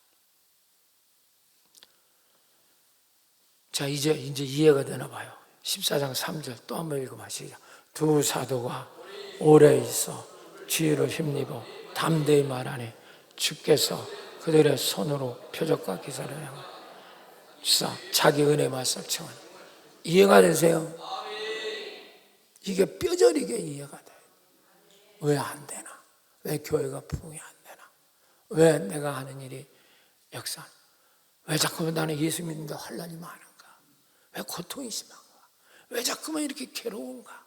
자, 이제 이해가 되나 봐요. 14장 3절 또 한번 읽어봐. 시작. 두 사도가 오래 있어 주의를 힘입어 담대히 말하니 주께서 그들의 손으로 표적과 기사를 행하여 주사 자기 은혜 말씀 청하니. 이해가 되세요? 이게 뼈저리게 이해가 돼요. 왜 안 되나? 왜 교회가 부흥이 안 되나? 왜 내가 하는 일이 역사? 왜 자꾸만 나는 예수 믿는데 환난이 많은가? 왜 고통이 심한가? 왜 자꾸만 이렇게 괴로운가?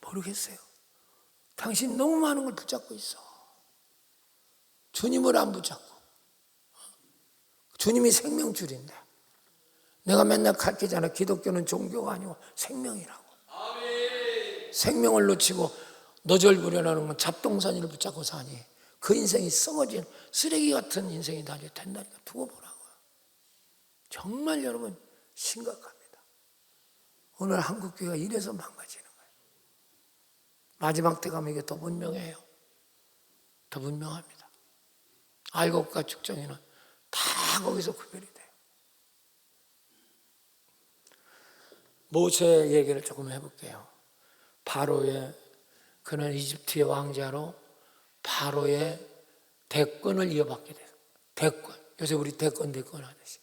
모르겠어요. 당신 너무 많은 걸 붙잡고 있어. 주님을 안 붙잡고. 주님이 생명줄인데. 내가 맨날 가르치잖아. 기독교는 종교가 아니고 생명이라고. 생명을 놓치고 너절부려라는 건 잡동사니를 붙잡고 사니 그 인생이 썩어진 쓰레기 같은 인생이 된다니까. 두고 보라고요. 정말 여러분 심각합니다. 오늘 한국교회가 이래서 망가지는 거예요. 마지막 때 가면 이게 더 분명해요. 더 분명합니다. 알곡과 죽정이는 다 거기서 구별이 돼요. 모세 얘기를 조금 해볼게요. 그는 이집트의 왕자로 바로의 대권을 이어받게 돼요. 대권. 요새 우리 대권 하듯이.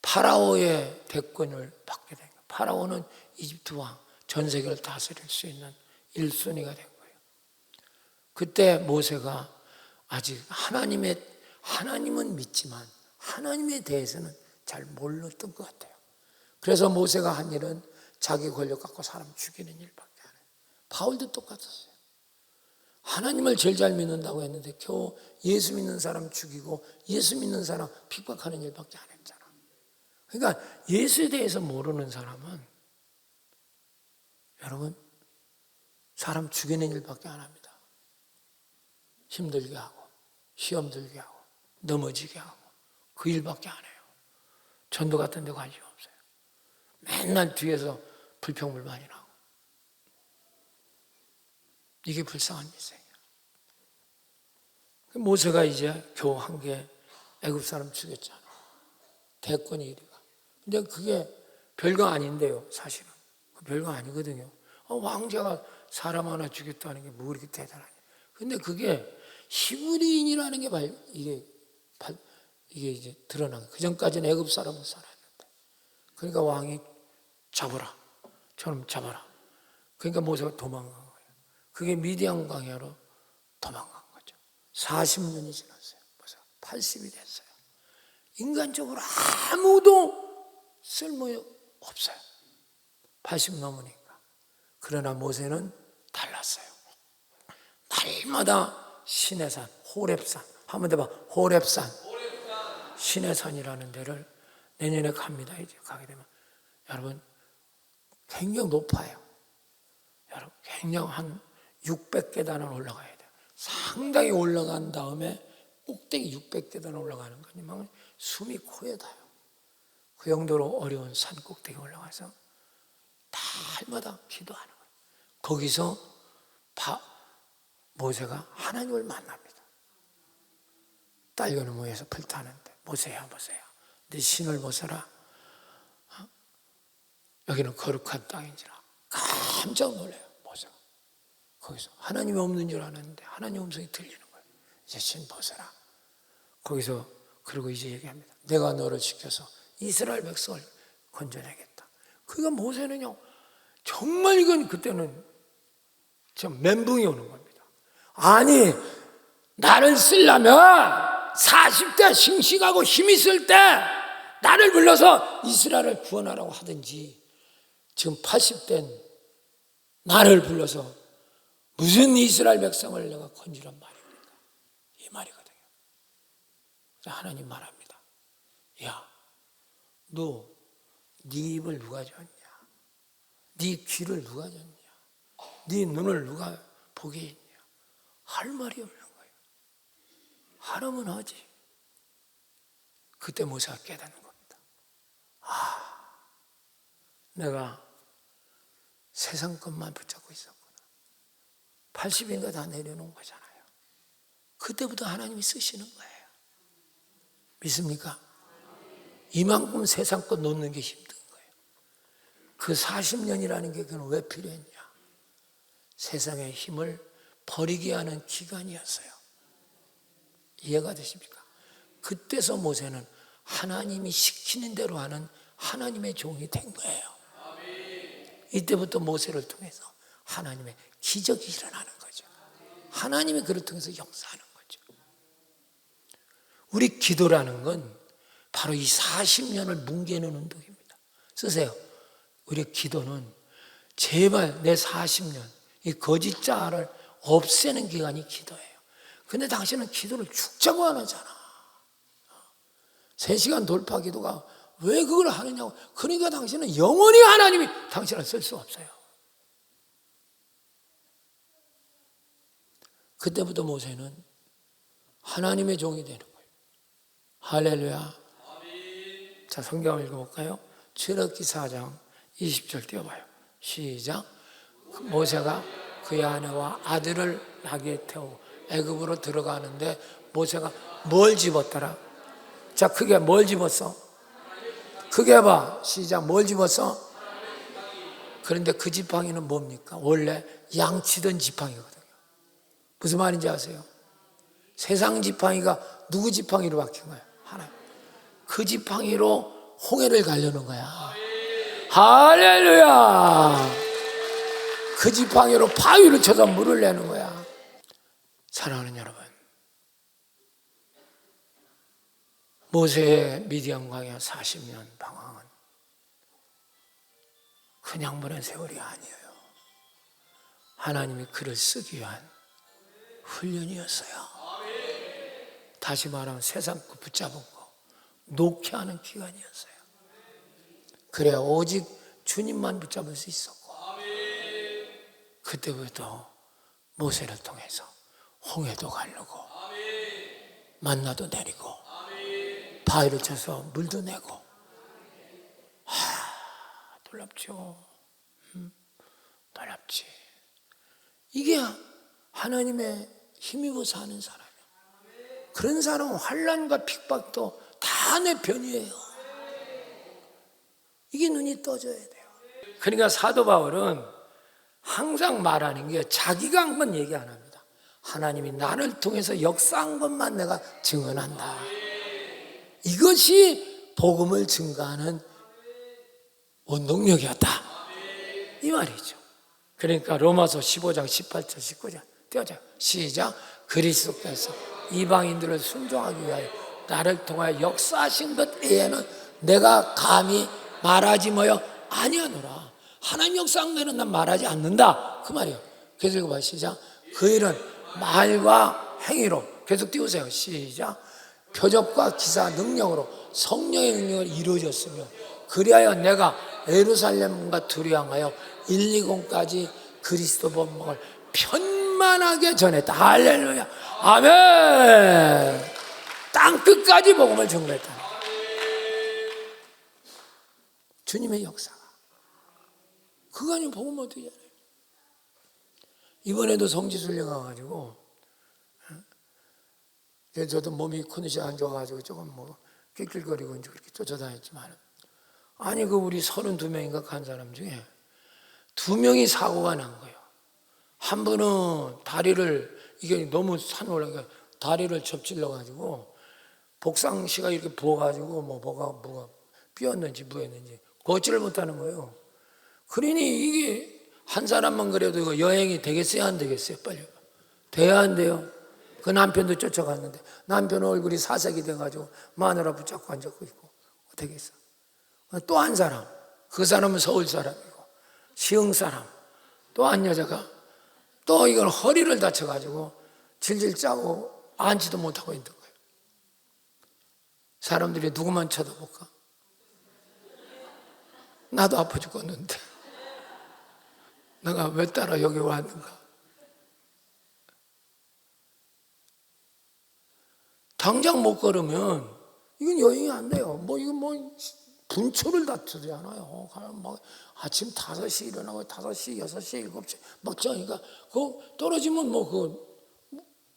파라오의 대권을 받게 된 거예요. 파라오는 이집트 왕, 전 세계를 다스릴 수 있는 1순위가 된 거예요. 그때 모세가 아직 하나님은 믿지만 하나님에 대해서는 잘 몰랐던 것 같아요. 그래서 모세가 한 일은 자기 권력 갖고 사람 죽이는 일밖에 안 해요. 바울도 똑같았어요. 하나님을 제일 잘 믿는다고 했는데 겨우 예수 믿는 사람 죽이고 예수 믿는 사람 핍박하는 일밖에 안 했잖아. 그러니까 예수에 대해서 모르는 사람은 여러분 사람 죽이는 일밖에 안 합니다. 힘들게 하고 시험 들게 하고 넘어지게 하고 그 일밖에 안 해요. 전도 같은 데 관심 없어요. 맨날 뒤에서 불평불만이 나고. 이게 불쌍한 인생이야. 모세가 이제 겨우 한 게 애굽 사람 죽였잖아. 대권이 이리가. 근데 그게 별거 아닌데요, 사실은. 별거 아니거든요. 왕자가 사람 하나 죽였다는 게 뭐 이렇게 대단하냐. 근데 그게 히브리인이라는 게 이게 이제 드러난 거예요. 그 전까지는 애굽 사람으로 살았는데. 그러니까 왕이 잡아라. 저놈 잡아라. 그러니까 모세가 도망간 거예요. 그게 미디안 광야로 도망간 거죠. 40년이 지났어요. 모세가 80이 됐어요. 인간적으로 아무도 쓸모 없어요. 80 넘으니까. 그러나 모세는 달랐어요. 날마다 신의 산, 호렙산. 한번 더 봐. 호렙산. 신의 산이라는 데를 내년에 갑니다. 이제 가게 되면. 여러분, 굉장히 높아요. 여러분, 굉장히 한 600계단은 올라가야 돼요. 상당히 올라간 다음에 꼭대기 600계단 올라가는 거니만 숨이 코에 닿아요. 그 정도로 어려운 산 꼭대기 올라가서 날마다 기도하는 거예요. 거기서 모세가 하나님을 만납니다. 딸기는 모여서 불타는데 모세야 네 신을 보세라. 여기는 거룩한 땅인지라. 깜짝 놀라요 모세가. 거기서 하나님이 없는 줄 알았는데 하나님 음성이 들리는 거예요. 이제 신 보세라. 거기서 그리고 이제 얘기합니다. 내가 너를 시켜서 이스라엘 백성을 건져내겠다. 그러니까 모세는요 정말 이건 그때는 참 멘붕이 오는 겁니다. 아니 나를 쓰려면 40대 싱싱하고 힘 있을 때 나를 불러서 이스라엘을 구원하라고 하든지 지금 80된 나를 불러서 무슨 이스라엘 백성을 내가 건지란 말입니까? 이 말이거든요. 하나님 말합니다. 야, 너 네 입을 누가 줬냐? 네 귀를 누가 줬냐? 네 눈을 누가 보게 했냐? 할 말이 없는 거예요. 하라면 하지. 그때 모세가 깨닫는 겁니다. 내가 세상 것만 붙잡고 있었구나. 80인가 다 내려놓은 거잖아요. 그때부터 하나님이 쓰시는 거예요. 믿습니까? 이만큼 세상 것 놓는 게 힘든 거예요. 그 40년이라는 게 그건 왜 필요했냐? 세상의 힘을 버리게 하는 기간이었어요. 이해가 되십니까? 그때서 모세는 하나님이 시키는 대로 하는 하나님의 종이 된 거예요. 이때부터 모세를 통해서 하나님의 기적이 일어나는 거죠. 하나님이 그를 통해서 역사하는 거죠. 우리 기도라는 건 바로 이 40년을 뭉개는 운동입니다. 쓰세요. 우리 기도는 제발 내 40년 이 거짓자를 없애는 기간이 기도예요. 근데 당신은 기도를 죽자고 안 하잖아. 3시간 돌파 기도가 왜 그걸 하느냐고. 그러니까 당신은 영원히 하나님이 당신을 쓸 수 없어요. 그때부터 모세는 하나님의 종이 되는 거예요. 할렐루야. 자, 성경을 읽어볼까요? 출애굽기 4장 20절 띄워봐요. 시작. 모세가 그의 아내와 아들을 나귀에 태우고 애굽으로 들어가는데 모세가 뭘 집었더라? 자, 크게 뭘 집었어? 크게 해봐. 시작. 뭘 집었어? 그런데 그 지팡이는 뭡니까? 원래 양치던 지팡이거든요. 무슨 말인지 아세요? 세상 지팡이가 누구 지팡이로 바뀐 거예요? 하나님. 그 지팡이로 홍해를 가려는 거야. 할렐루야. 그 지팡이로 바위를 쳐서 물을 내는 거야. 사랑하는 여러분, 모세의 미디안 광야 40년 방황은 그냥 보낸 세월이 아니에요. 하나님이 그를 쓰기 위한 훈련이었어요. 다시 말하면 세상 거 붙잡은 거 놓게 하는 기간이었어요. 그래야 오직 주님만 붙잡을 수 있었고, 그때부터 모세를 통해서 홍해도 가르고 만나도 내리고 바위를 쳐서 물도 내고. 놀랍죠. 놀랍지. 이게 하나님의 힘입어 사는 사람이에요. 그런 사람은 환난과 핍박도 다 내 편이에요. 이게 눈이 떠져야 돼요. 그러니까 사도 바울은 항상 말하는 게 자기가 한 건 얘기 안 합니다. 하나님이 나를 통해서 역사한 것만 내가 증언한다. 이것이 복음을 증거하는 원동력이었다, 이 말이죠. 그러니까 로마서 15장 18절 19절 띄워줘요. 시작. 그리스도께서 이방인들을 순종하기 위하여 나를 통하여 역사하신 것 외에는 내가 감히 말하지 뭐요 아니하노라. 하나님 역사한 거는 난 말하지 않는다, 그 말이에요. 계속 읽어봐요. 시작. 그 일은 말과 행위로, 계속 띄우세요. 시작. 표적과 기사 능력으로 성령의 능력을 이루어졌으며 그리하여 내가 예루살렘과 두리안하여 1,2공까지 그리스도 본복을 편만하게 전했다. 할렐루야. 아멘. 땅 끝까지 복음을 전했다. 주님의 역사가. 그거 아니면 복음 어떻게 해요? 이번에도 성지순례 가가지고 저도 몸이 컨디션이 안 좋아가지고 조금 뭐 낄낄거리고 이제 그렇게 쫓아다녔지만, 아니 그 우리 32명인가 간 사람 중에 2명이 사고가 난 거예요. 한 분은 다리를, 이게 너무 산 올라가니까 다리를 접질러 가지고 복상시가 이렇게 부어가지고 뭐가 삐었는지 부었는지 걷지를 못하는 거예요. 그러니 이게 한 사람만 그래도 이거 여행이 되겠어요, 안 되겠어요? 빨리 돼야 안 돼요? 그 남편도 쫓아갔는데 남편 얼굴이 사색이 돼가지고 마누라 붙잡고 앉았고 있고 어떻겠어? 또 한 사람, 그 사람은 서울 사람이고 시흥 사람, 또 한 여자가 또 이걸 허리를 다쳐가지고 질질 짜고 앉지도 못하고 있는 거예요. 사람들이 누구만 쳐다볼까? 나도 아파 죽겠는데 내가 왜 따라 여기 왔는가? 당장 못 걸으면 이건 여행이 안 돼요. 이건 분초를 다투지 않아요. 막 아침 5시 일어나고 5시, 6시, 7시 막 자니까 그거 떨어지면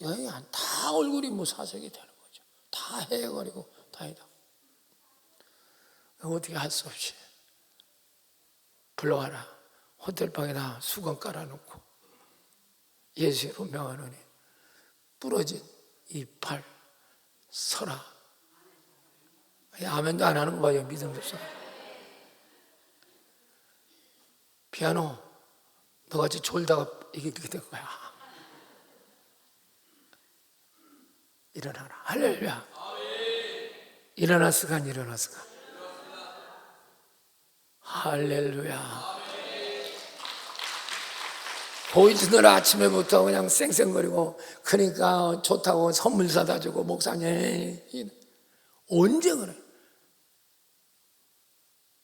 여행이 다 얼굴이 사색이 되는 거죠. 다 헤어거리고 다니다. 어떻게 할 수 없이 불러와라. 호텔방에다 수건 깔아놓고 예수로 명하노니 부러진 이 팔 서라. 아멘도 안 하는 거 봐요. 믿음도 없어. 피아노 너같이 졸다가 이게 그렇게 된 거야. 일어나라. 할렐루야. 일어났을까 안 일어났을까? 할렐루야. 보이드들 아침에부터 그냥 쌩쌩거리고, 그러니까 좋다고 선물 사다 주고, 목사님 언제 그래?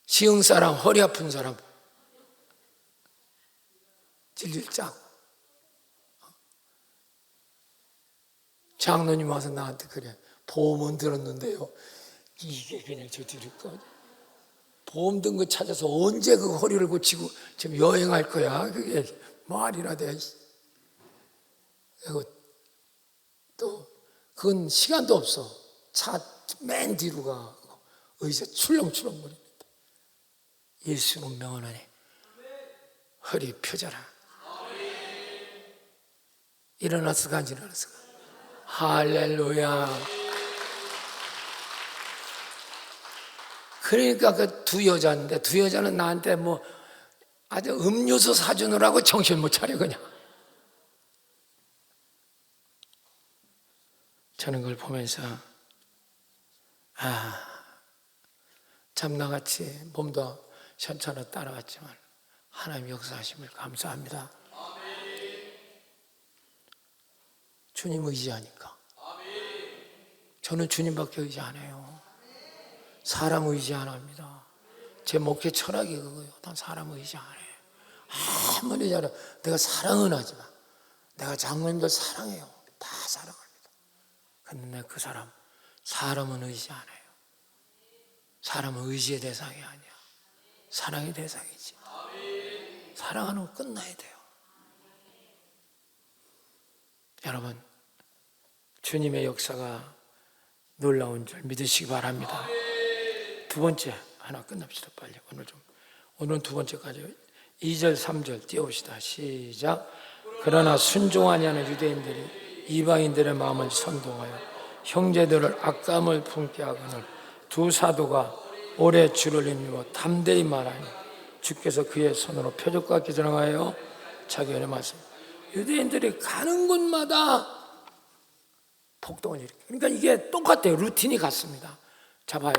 시흥 사람, 허리 아픈 사람 질질 짜고, 장로님 와서 나한테 그래, 보험은 들었는데요 이게 그냥 저지를까? 보험 든 거 찾아서 언제 그 허리를 고치고 지금 여행할 거야? 그게 말이나 돼. 그리고 또 그건 시간도 없어. 차 맨 뒤로 가. 의자 출렁출렁거립니다. 예수는 명하노니 허리 펴져라. 일어났을까 안 일어났을까? 할렐루야. 그러니까 그 두 여자인데, 두 여자는 나한테 아주 음료수 사주느라고 정신 못 차려 그냥. 저는 그걸 보면서 참 나같이 몸도 현찮아 따라왔지만 하나님 역사하심을 감사합니다. 주님 의지하니까. 저는 주님밖에 의지 안 해요. 사람 의지 안 합니다. 제 목회 철학이 그거예요. 난 사람 의지 안 해요. 아무리 잘해. 내가 사랑은 하지만, 내가 장로님들 사랑해요. 다 사랑합니다. 근데 그 사람은 의지 안 해요. 사람은 의지의 대상이 아니야. 사랑의 대상이지. 사랑하는 거 끝나야 돼요. 여러분, 주님의 역사가 놀라운 줄 믿으시기 바랍니다. 두 번째 하나 끝납시다. 빨리. 오늘은 두 번째까지 2절 3절 띄워봅시다. 시작. 그러나 순종하지 않은 유대인들이 이방인들의 마음을 선동하여 형제들을 악감을 품게 하거늘 두 사도가 오래 주를 힘입어 담대히 말하니 주께서 그의 손으로 표적과 기전을 하여 자기의 말씀. 유대인들이 가는 곳마다 폭동을 일으켜. 그러니까 이게 똑같아요. 루틴이 같습니다. 자 봐요.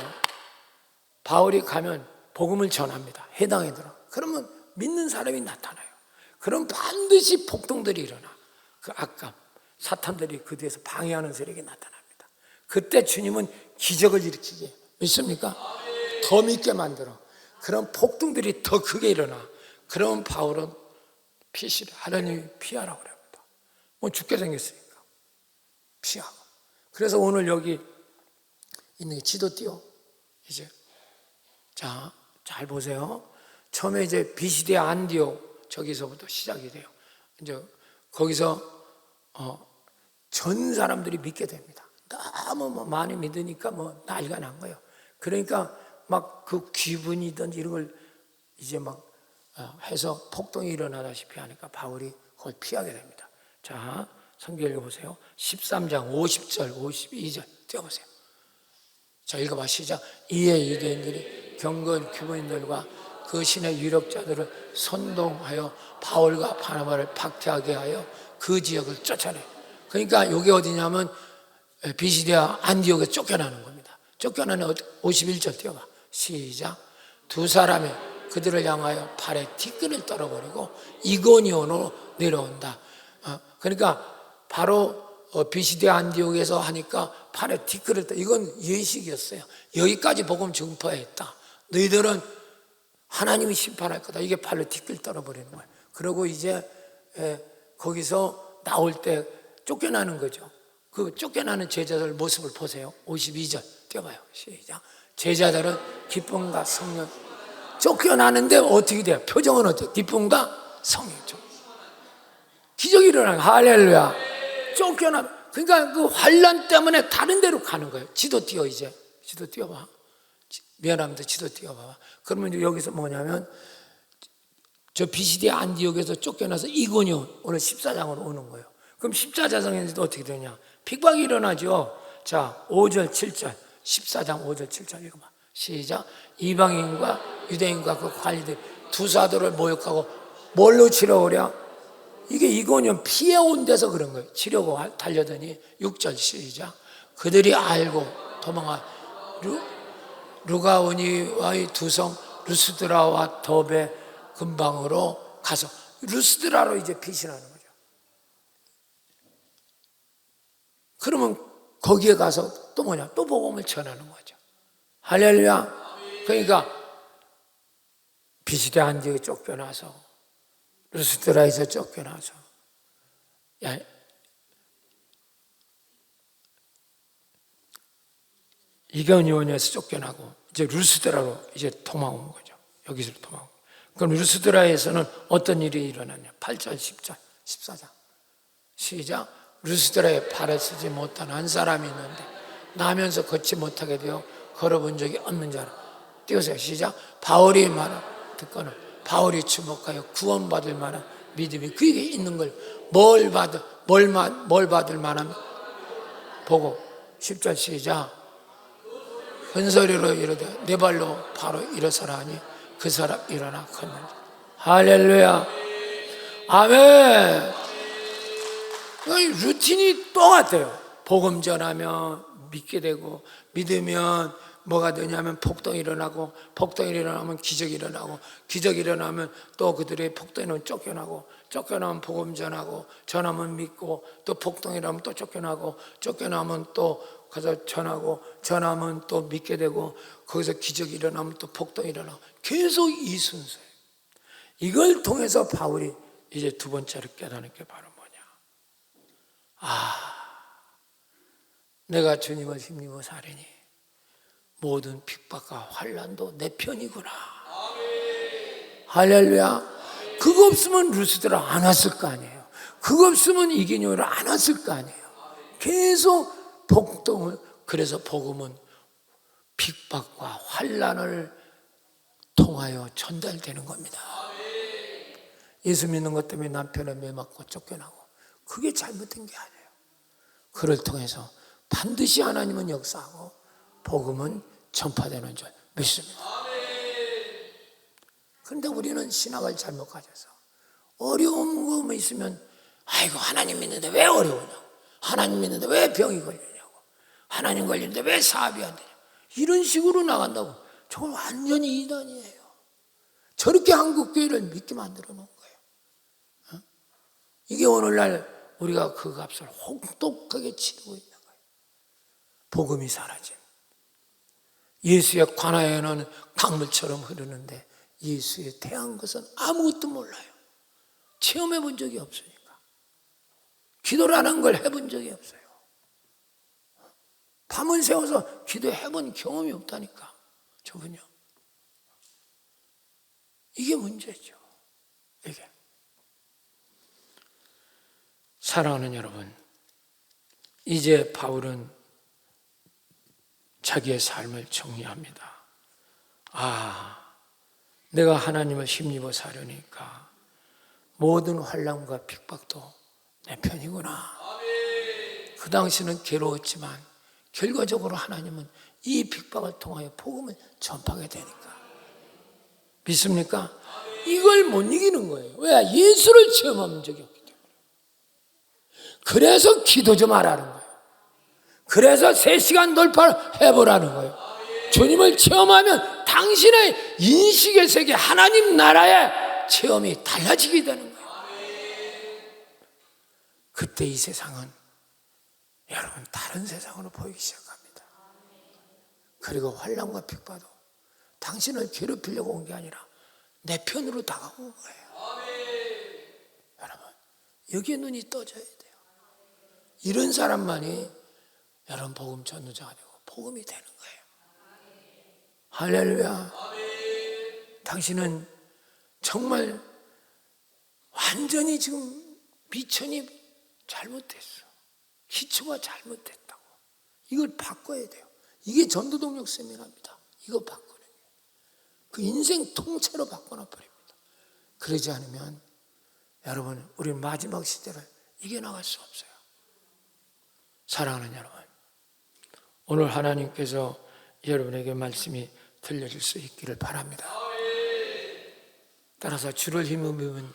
바울이 가면 복음을 전합니다. 해당이더라. 그러면 믿는 사람이 나타나요. 그럼 반드시 폭동들이 일어나. 그 악감, 사탄들이 그 뒤에서 방해하는 세력이 나타납니다. 그때 주님은 기적을 일으키게. 믿습니까? 더 믿게 만들어. 그런 폭동들이 더 크게 일어나. 그러면 바울은 피시를 하나님이 피하라고 그럽니다. 죽게 생겼으니까 피하고. 그래서 오늘 여기 있는 지도 띄워. 이제 자, 잘 보세요. 처음에 이제 비시디아 안디옥 저기서부터 시작이 돼요. 이제 거기서 전 사람들이 믿게 됩니다. 너무 많이 믿으니까 난리가 난 거예요. 그러니까 막 그 귀분이든지 이런 걸 이제 막 해서 폭동이 일어나다시피 하니까 바울이 그걸 피하게 됩니다. 자, 성경 읽어보세요. 13장 50절 52절 띄워보세요. 자, 읽어봐. 시작. 이에 유대인들이 경건 귀분인들과 그 신의 유력자들을 선동하여 바울과 바나바를 박해하게 하여 그 지역을 쫓아내. 그러니까 이게 어디냐면 비시디아 안디옥에 쫓겨나는 겁니다. 쫓겨나는 51절 띄워봐. 시작. 두 사람이 그들을 향하여 팔에 티끈을 떨어버리고 이고니온으로 내려온다. 그러니까 바로 비시디아 안디옥에서 하니까 팔에 티끌을 이건 예식이었어요. 여기까지 복음 증포했다. 너희들은 하나님이 심판할 거다. 이게 팔로 티끌 떨어버리는 거예요. 그리고 이제 거기서 나올 때 쫓겨나는 거죠. 그 쫓겨나는 제자들 모습을 보세요. 52절 띄워봐요. 시작. 제자들은 기쁨과 성령 쫓겨나는데 어떻게 돼요? 표정은 어때요? 기쁨과 성령죠. 기적이 일어나요. 할렐루야. 쫓겨나. 그러니까 그 환난 때문에 다른 데로 가는 거예요. 지도 띄워. 이제 지도 띄워봐. 미안합니다. 지도 띄워봐. 그러면 여기서 뭐냐면 저 비시디아 안디옥에서 쫓겨나서 이고니온 오늘 14장으로 오는 거예요. 그럼 14장에서 어떻게 되냐? 핍박이 일어나죠. 자, 5절 7절 14장 5절 7절 읽어봐. 시작. 이방인과 유대인과 그 관리들 두 사도를 모욕하고 뭘로 치러오랴? 이게 이고니온 피해 온 데서 그런 거예요. 치려고 달려더니 6절 시작. 그들이 알고 도망하 루가오니와의 두 성 루스드라와 더베 근방으로 가서 루스드라로 이제 피신하는 거죠. 그러면 거기에 가서 또 뭐냐? 또 복음을 전하는 거죠. 할렐루야. 그러니까 비시디아 안디옥에 쫓겨나서 루스드라에서 쫓겨나서 이고니온에서 쫓겨나고 이제 루스드라로 이제 도망 온 거죠. 여기서 도망 온 거죠. 그럼 루스드라에서는 어떤 일이 일어났냐? 8절, 10절, 14장 시작. 루스드라에 발을 쓰지 못한 한 사람이 있는데 나면서 걷지 못하게 되어 걸어본 적이 없는 자라. 띄우세요. 시작. 바울이 말을 듣거나 바울이 주목하여 구원받을 만한 믿음이 그에게 있는 걸 뭘 받을 만한 보고 10절 시작. 큰 소리로 이르되 내 발로 바로 일어서라 하니 그 사람 일어나 걷는다. 할렐루야. 아멘. 루틴이 똑같아요. 복음 전하면 믿게 되고 믿으면 뭐가 되냐면 폭동이 일어나고 폭동이 일어나면 기적이 일어나고 기적이 일어나면 또 그들의 폭동에는 쫓겨나고 쫓겨나면 복음 전하고 전하면 믿고 또 폭동이 일어나면 또 쫓겨나고 쫓겨나면 또 가서 전하고 전하면 또 믿게 되고 거기서 기적이 일어나면 또 폭동이 일어나고 계속 이 순서예요. 이걸 통해서 바울이 이제 두 번째로 깨닫는 게 바로 내가 주님을 힘입어 살으니 모든 핍박과 환난도 내 편이구나. 할렐루야. 그거 없으면 루스드라 안 왔을 거 아니에요. 그거 없으면 이고니온을 안 왔을 거 아니에요. 계속 폭동을. 그래서 복음은 핍박과 환난을 통하여 전달되는 겁니다. 예수 믿는 것 때문에 남편을 매맞고 쫓겨나고 그게 잘못된 게 아니에요. 그를 통해서 반드시 하나님은 역사하고 복음은 전파되는 줄 믿습니다. 그런데 우리는 신학을 잘못 가져서 어려운 거 있으면 아이고 하나님 믿는데 왜 어려우냐고, 하나님 믿는데 왜 병이 걸리냐고, 하나님 걸리는데 왜 사업이 안 되냐고 이런 식으로 나간다고. 저건 완전히 이단이에요. 저렇게 한국교회를 믿게 만들어 놓은 거예요. 이게 오늘날 우리가 그 값을 혹독하게 치르고 있는 거예요. 복음이 사라진. 예수의 관하에는 강물처럼 흐르는데 예수의 대한 것은 아무것도 몰라요. 체험해 본 적이 없으니까. 기도라는 걸 해본 적이 없어요. 밤을 새워서 기도해 본 경험이 없다니까. 저분요. 이게 문제죠. 이게. 사랑하는 여러분, 이제 바울은 자기의 삶을 정리합니다. 내가 하나님을 힘입어 사려니까 모든 환난과 핍박도 내 편이구나. 그 당시는 괴로웠지만 결과적으로 하나님은 이 핍박을 통하여 복음을 전파하게 되니까. 믿습니까? 이걸 못 이기는 거예요. 왜? 예수를 체험한 적이 없기 때문에. 그래서 기도 좀 하라는 거예요. 그래서 3시간 돌파를 해보라는 거예요. 주님을 체험하면 당신의 인식의 세계, 하나님 나라의 체험이 달라지게 되는 거예요. 그때 이 세상은 여러분 다른 세상으로 보이기 시작합니다. 그리고 환난과 핍박도 당신을 괴롭히려고 온 게 아니라 내 편으로 다가온 거예요. 여러분, 여기에 눈이 떠져야 돼요. 이런 사람만이 여러분 복음 전도자가 되고 복음이 되는 거예요. 할렐루야. 당신은 정말 완전히 지금 미천이 잘못됐어. 기초가 잘못됐다고. 이걸 바꿔야 돼요. 이게 전도동력 세미나입니다. 이거 바꾸는 거예요. 그 인생 통째로 바꿔놔 버립니다. 그러지 않으면 여러분, 우리는 마지막 시대를 이겨나갈 수 없어요. 사랑하는 여러분, 오늘 하나님께서 여러분에게 말씀이 들려질 수 있기를 바랍니다. 따라서 주를 힘입으면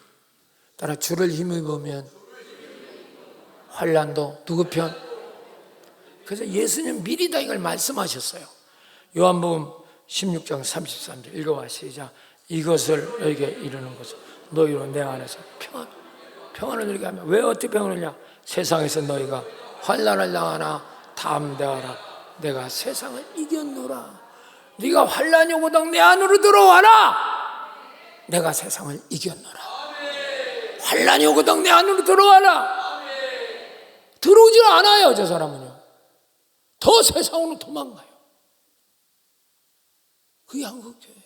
환난도 누구 편? 그래서 예수님 미리 다 이걸 말씀하셨어요. 요한복음 16장 33절 읽어봐. 시작. 이것을 너에게 이루는 것은 너희로 내 안에서 평안을 누리게 하며. 왜 어떻게 평안을 누리냐? 세상에서 너희가 환난을 당하나 담대하라. 내가 세상을 이겼노라. 네가 환난이 오거든 내 안으로 들어와라. 내가 세상을 이겼노라. 환난이 오거든 내 안으로 들어와라. 들어오질 않아요. 저 사람은요. 더 세상으로 도망가요. 그게 한국교회예요.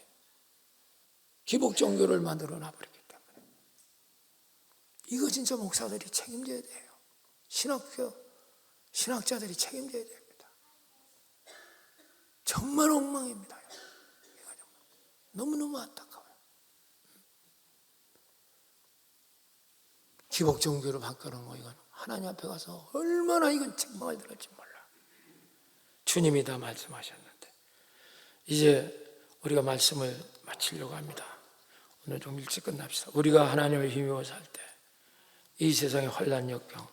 기복종교를 만들어 놔버렸기 때문에. 이거 진짜 목사들이 책임져야 돼요. 신학자들이 책임져야 됩니다. 정말 엉망입니다. 이거 정말 너무너무 안타까워요. 기복종교로 바꾸는 거, 이건 하나님 앞에 가서 얼마나 이건 책망을 들을지 몰라. 주님이 다 말씀하셨는데 이제 우리가 말씀을 마치려고 합니다. 오늘 좀 일찍 끝납시다. 우리가 하나님을 힘입어 살 때 이 세상의 환난 역경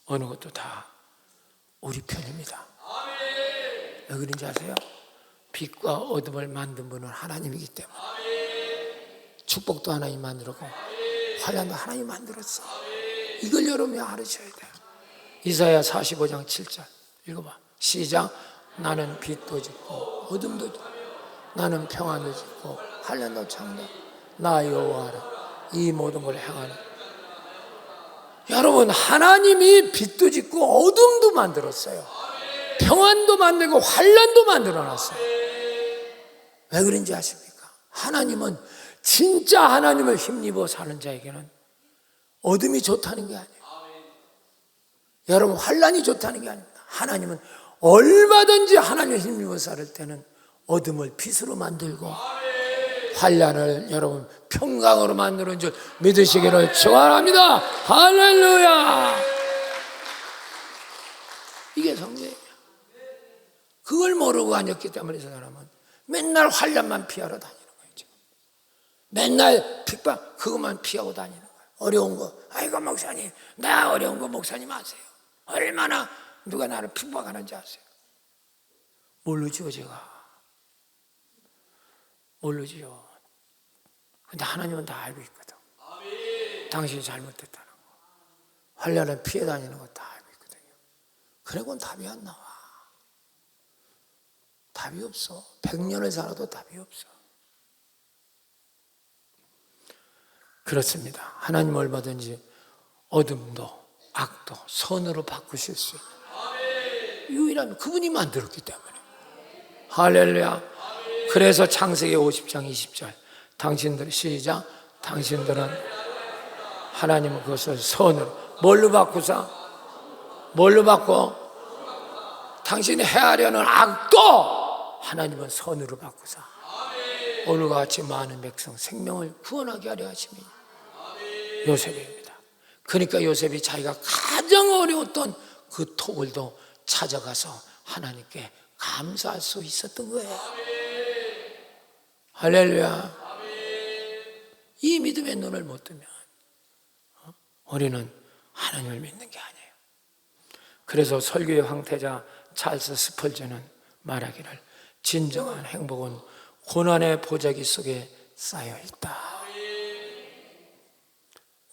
어느 것도 다 우리 편입니다. 왜 그런지 아세요? 빛과 어둠을 만든 분은 하나님이기 때문에. 축복도 하나님 만들었고 환난도 하나님 만들었어. 이걸 여러분이 알으셔야 돼요. 이사야 45장 7절 읽어봐. 시작. 나는 빛도 짓고 어둠도 짓고 나는 평안도 짓고 환난도 창다. 나 여호와라 이 모든 걸 행하는. 여러분, 하나님이 빛도 짓고 어둠도 만들었어요. 평안도 만들고 환난도 만들어놨어요. 왜 그런지 아십니까? 하나님은 진짜 하나님을 힘입어 사는 자에게는 어둠이 좋다는 게 아니에요. 여러분, 환난이 좋다는 게 아닙니다. 하나님은 얼마든지 하나님을 힘입어 살 때는 어둠을 빛으로 만들고 환난을 여러분 평강으로 만드는 줄 믿으시기를 축원합니다. 할렐루야. 이게 성경이에요. 그걸 모르고 앉았기 때문에 저 사람은 맨날 환난만 피하러 다니는 거예요. 지금. 맨날 핍박 그것만 피하고 다니는 거예요. 어려운 거, 아이고 목사님, 나 어려운 거 목사님 아세요? 얼마나 누가 나를 핍박하는지 아세요? 모르죠, 제가. 모르지요. 근데 하나님은 다 알고 있거든. 당신이 잘못됐다는 거, 환난을 피해 다니는 거 다 알고 있거든요. 그래고는 답이 안 나와. 답이 없어. 100년을 살아도 답이 없어. 그렇습니다. 하나님 얼마든지 어둠도 악도 선으로 바꾸실 수 있는 유일한 그분이 만들었기 때문에. 할렐루야. 그래서 창세기 50장 20절 당신들 시작. 당신들은 하나님은 그것을 선으로 뭘로 바꾸사? 뭘로 바꿔? 당신이 헤아려는 악도 하나님은 선으로 바꾸사 오늘과 같이 많은 백성 생명을 구원하게 하려 하심이 요셉입니다. 그러니까 요셉이 자기가 가장 어려웠던 그 토굴도 찾아가서 하나님께 감사할 수 있었던 거예요. 할렐루야. 이 믿음의 눈을 못 뜨면 우리는 하나님을 믿는 게 아니에요. 그래서 설교의 황태자 찰스 스펄전은 말하기를 진정한 행복은 고난의 보자기 속에 쌓여 있다.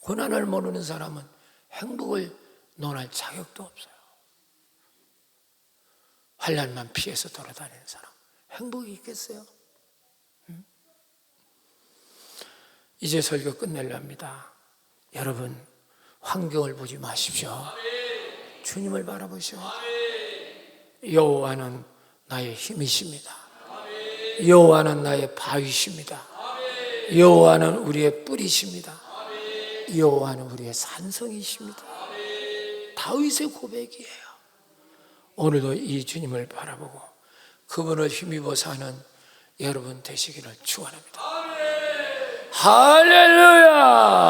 고난을 모르는 사람은 행복을 논할 자격도 없어요. 환난만 피해서 돌아다니는 사람 행복이 있겠어요? 이제 설교 끝내려합니다. 여러분 환경을 보지 마십시오. 주님을 바라보시오. 여호와는 나의 힘이십니다. 여호와는 나의 바위십니다. 여호와는 우리의 뿌리십니다. 여호와는 우리의 산성이십니다. 다윗의 고백이에요. 오늘도 이 주님을 바라보고 그분을 힘입어 사는 여러분 되시기를 축원합니다. 할렐루야.